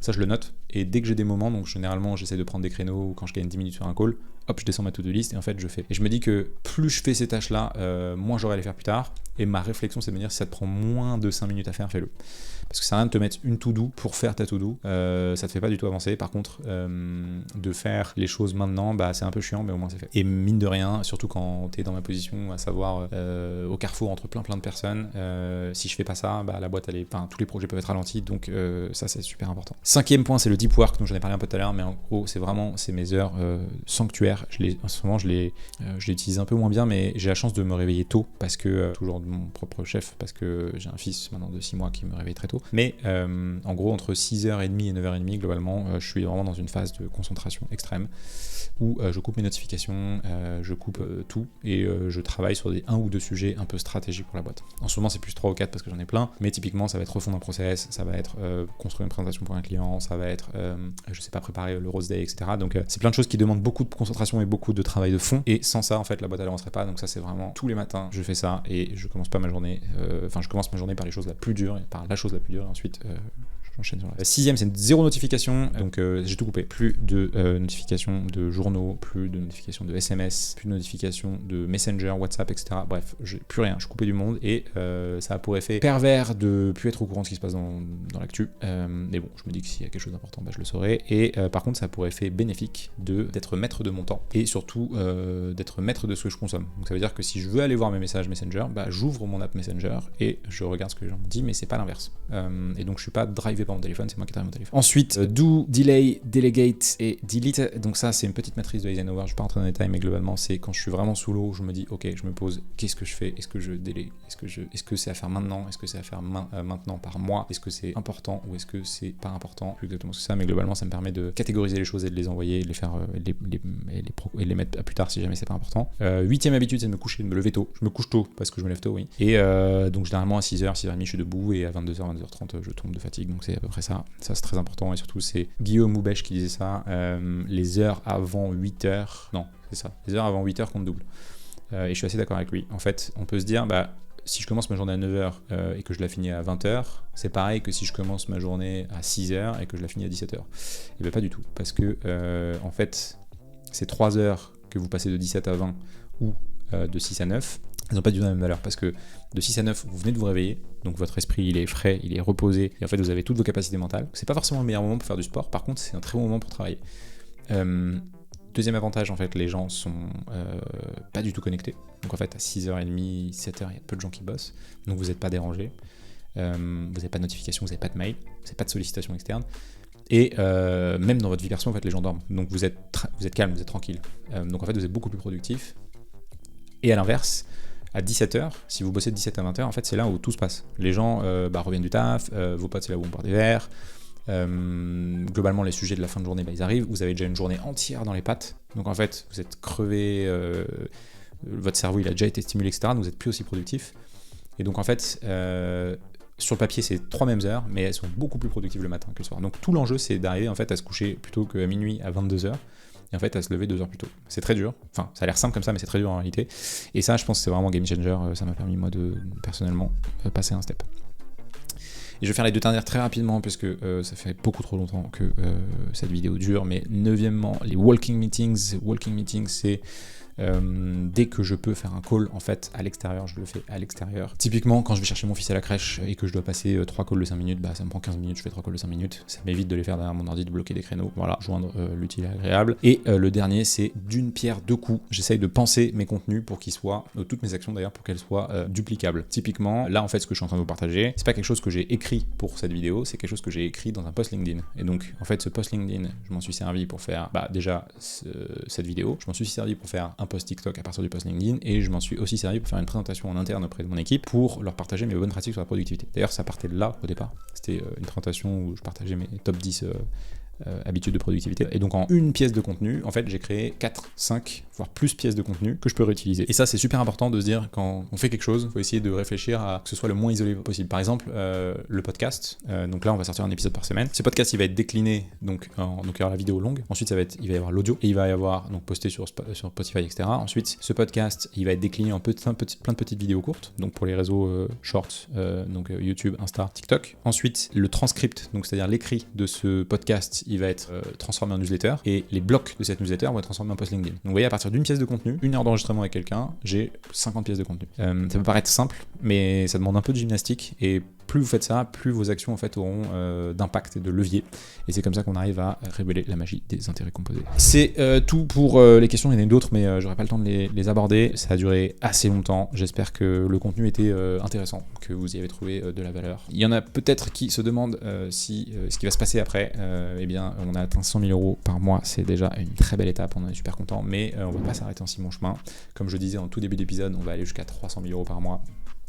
Ça je le note, et dès que j'ai des moments, donc généralement j'essaie de prendre des créneaux, ou quand je gagne 10 minutes sur un call, hop je descends ma to-do list et en fait je fais. Et je me dis que plus je fais ces tâches là, moins j'aurai à les faire plus tard, Et ma réflexion, c'est de me dire, si ça te prend moins de 5 minutes à faire, fais-le. Parce que ça sert à rien de te mettre une to-do pour faire ta to-do. Ça te fait pas du tout avancer. Par contre, de faire les choses maintenant, c'est un peu chiant, mais au moins c'est fait. Et mine de rien, surtout quand t'es dans ma position, à savoir au carrefour entre plein de personnes, si je fais pas ça, la boîte, tous les projets peuvent être ralentis. Donc ça, c'est super important. 5e point, c'est le deep work, dont j'en ai parlé un peu tout à l'heure, mais en gros, c'est mes heures sanctuaires. En ce moment, je l'ai utilisé un peu moins bien, mais j'ai la chance de me réveiller tôt, parce que, toujours de mon propre chef, parce que j'ai un fils maintenant de 6 mois qui me réveille très tôt. Mais en gros, entre 6h30 et 9h30, globalement, je suis vraiment dans une phase de concentration extrême, où je coupe mes notifications, je coupe tout, et je travaille sur un ou deux sujets un peu stratégiques pour la boîte. En ce moment, c'est plus 3 ou 4 parce que j'en ai plein, mais typiquement, ça va être refondre un process, ça va être construire une présentation pour un client, ça va être, préparer le Rose Day, etc. Donc, c'est plein de choses qui demandent beaucoup de concentration et beaucoup de travail de fond, et sans ça, en fait, la boîte, elle avancerait pas. Donc ça, c'est vraiment tous les matins, je fais ça, et je commence pas ma journée, je commence ma journée par les choses la plus dure, et par la chose la plus dure, et ensuite, j'enchaîne sur la 6e, c'est 0 notification, donc j'ai tout coupé. Plus de notifications de journaux, plus de notifications de SMS, plus de notifications de Messenger, WhatsApp, etc. Bref, j'ai plus rien, je coupais du monde, et ça a pour effet pervers de plus être au courant de ce qui se passe dans l'actu. Mais bon, je me dis que s'il y a quelque chose d'important, je le saurai. Et par contre, ça a pour effet bénéfique d'être maître de mon temps, et surtout d'être maître de ce que je consomme. Donc ça veut dire que si je veux aller voir mes messages Messenger, j'ouvre mon app Messenger et je regarde ce que les gens m'ont dit, mais c'est pas l'inverse. Et donc je suis pas drivé par mon téléphone, c'est moi qui drive mon téléphone. Ensuite, do, delay, delegate et delete. Donc ça, c'est une petite matrice de Eisenhower, je vais pas rentrer dans les détails, mais globalement, c'est quand je suis vraiment sous l'eau, je me dis, ok, je me pose, qu'est-ce que je fais? Est-ce que je délaye? Est-ce que c'est à faire maintenant? Est-ce que c'est à faire maintenant par mois? Est-ce que c'est important ou est-ce que c'est pas important? Plus exactement ce que ça, mais globalement, ça me permet de catégoriser les choses et de les envoyer, de les faire, et les mettre à plus tard si jamais c'est pas important. 8e habitude, c'est de me coucher, de me lever tôt. Je me couche tôt parce que je me lève tôt, oui. Et donc généralement à 6h, 6h30, je suis debout, et à 22h, 22h30, je tombe de fatigue. Donc c'est à peu près ça. Ça, c'est très important, et surtout, c'est Guillaume Houbèche qui disait ça. Les heures avant 8h, non, c'est ça. Les heures avant 8h comptent double. Et je suis assez d'accord avec lui. En fait, on peut se dire, si je commence ma journée à 9h et que je la finis à 20h, c'est pareil que si je commence ma journée à 6h et que je la finis à 17h. Et bien pas du tout, parce que en fait, ces 3 heures que vous passez de 17 à 20 ou de 6 à 9, elles n'ont pas du tout la même valeur, parce que de 6 à 9, vous venez de vous réveiller, donc votre esprit il est frais, il est reposé, et en fait vous avez toutes vos capacités mentales. C'est pas forcément le meilleur moment pour faire du sport, par contre c'est un très bon moment pour travailler. Deuxième avantage, en fait, les gens sont pas du tout connectés. Donc en fait, à 6h30, 7h, il y a peu de gens qui bossent. Donc vous n'êtes pas dérangés. Vous n'avez pas de notification, vous n'avez pas de mail, vous n'avez pas de sollicitation externe. Et même dans votre vie perso, en fait, les gens dorment. Donc vous êtes calme, vous êtes tranquille. Donc en fait, vous êtes beaucoup plus productif. Et à l'inverse, à 17h, si vous bossez de 17 à 20h, en fait, c'est là où tout se passe. Les gens reviennent du taf, vos potes, c'est là où on boit des verres. Globalement, les sujets de la fin de journée, ils arrivent. Vous avez déjà une journée entière dans les pattes. Donc en fait, vous êtes crevé, votre cerveau il a déjà été stimulé, etc. Donc vous n'êtes plus aussi productif. Et donc en fait, sur le papier, c'est 3 mêmes heures, mais elles sont beaucoup plus productives le matin que le soir. Donc tout l'enjeu, c'est d'arriver en fait à se coucher plutôt qu'à minuit à 22h. Et en fait, à se lever 2 heures plus tôt. C'est très dur. Enfin, ça a l'air simple comme ça, mais c'est très dur en réalité. Et ça, je pense que c'est vraiment game changer. Ça m'a permis, moi, de personnellement passer un step. Et je vais faire les 2 dernières très rapidement, puisque ça fait beaucoup trop longtemps que cette vidéo dure. Mais 9e, les walking meetings. Walking meetings, c'est dès que je peux faire un call en fait à l'extérieur, je le fais à l'extérieur. Typiquement, quand je vais chercher mon fils à la crèche et que je dois passer 3 calls de 5 minutes, ça me prend 15 minutes, je fais 3 calls de 5 minutes. Ça m'évite de les faire derrière mon ordi, de bloquer des créneaux. Voilà, joindre l'utile à l'agréable. Et le dernier, c'est d'une pierre deux coups. J'essaye de penser mes contenus pour qu'ils soient, toutes mes actions d'ailleurs, pour qu'elles soient duplicables. Typiquement, là en fait, ce que je suis en train de vous partager, c'est pas quelque chose que j'ai écrit pour cette vidéo, c'est quelque chose que j'ai écrit dans un post LinkedIn. Et donc, en fait, ce post LinkedIn, je m'en suis servi pour faire déjà cette vidéo. Je m'en suis servi pour faire un post TikTok à partir du post LinkedIn, et je m'en suis aussi servi pour faire une présentation en interne auprès de mon équipe pour leur partager mes bonnes pratiques sur la productivité. D'ailleurs, ça partait de là au départ. C'était une présentation où je partageais mes top 10 habitudes de productivité. Et donc en une pièce de contenu, en fait, j'ai créé 4, 5, voire plus pièces de contenu que je peux réutiliser. Et ça, c'est super important de se dire, quand on fait quelque chose, il faut essayer de réfléchir à que ce soit le moins isolé possible. Par exemple, le podcast. Donc là, on va sortir un épisode par semaine. Ce podcast, il va être décliné, donc il va y avoir la vidéo longue. Ensuite, il va y avoir l'audio, et il va y avoir donc posté sur Spotify, etc. Ensuite, ce podcast, il va être décliné en plein de petites vidéos courtes, donc pour les réseaux shorts, donc YouTube, Insta, TikTok. Ensuite, le transcript, donc c'est-à-dire l'écrit de ce podcast, il va être transformé en newsletter, et les blocs de cette newsletter vont être transformés en post LinkedIn. Donc vous voyez, à partir d'une pièce de contenu, 1 heure d'enregistrement avec quelqu'un, j'ai 50 pièces de contenu. Ça peut paraître simple, mais ça demande un peu de gymnastique, et plus vous faites ça, plus vos actions en fait auront d'impact et de levier. Et c'est comme ça qu'on arrive à révéler la magie des intérêts composés. C'est tout pour les questions, il y en a d'autres, mais j'aurais pas le temps de les aborder. Ça a duré assez longtemps. J'espère que le contenu était intéressant, que vous y avez trouvé de la valeur. Il y en a peut-être qui se demandent si ce qui va se passer après. Eh bien, on a atteint 100 000 euros par mois, c'est déjà une très belle étape, on en est super content, mais on va pas s'arrêter en si bon chemin. Comme je disais en tout début d'épisode, on va aller jusqu'à 300 000 euros par mois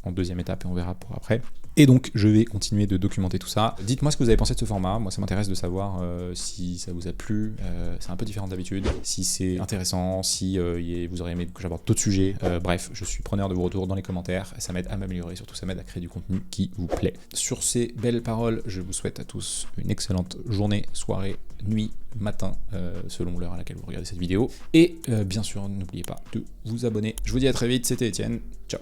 en deuxième étape, et on verra pour après. Et donc, je vais continuer de documenter tout ça. Dites-moi ce que vous avez pensé de ce format. Moi, ça m'intéresse de savoir si ça vous a plu. C'est un peu différent d'habitude. Si c'est intéressant, si vous auriez aimé que j'aborde d'autres sujets. Bref, je suis preneur de vos retours dans les commentaires. Ça m'aide à m'améliorer. Surtout, ça m'aide à créer du contenu qui vous plaît. Sur ces belles paroles, je vous souhaite à tous une excellente journée, soirée, nuit, matin, selon l'heure à laquelle vous regardez cette vidéo. Et bien sûr, n'oubliez pas de vous abonner. Je vous dis à très vite. C'était Étienne. Ciao.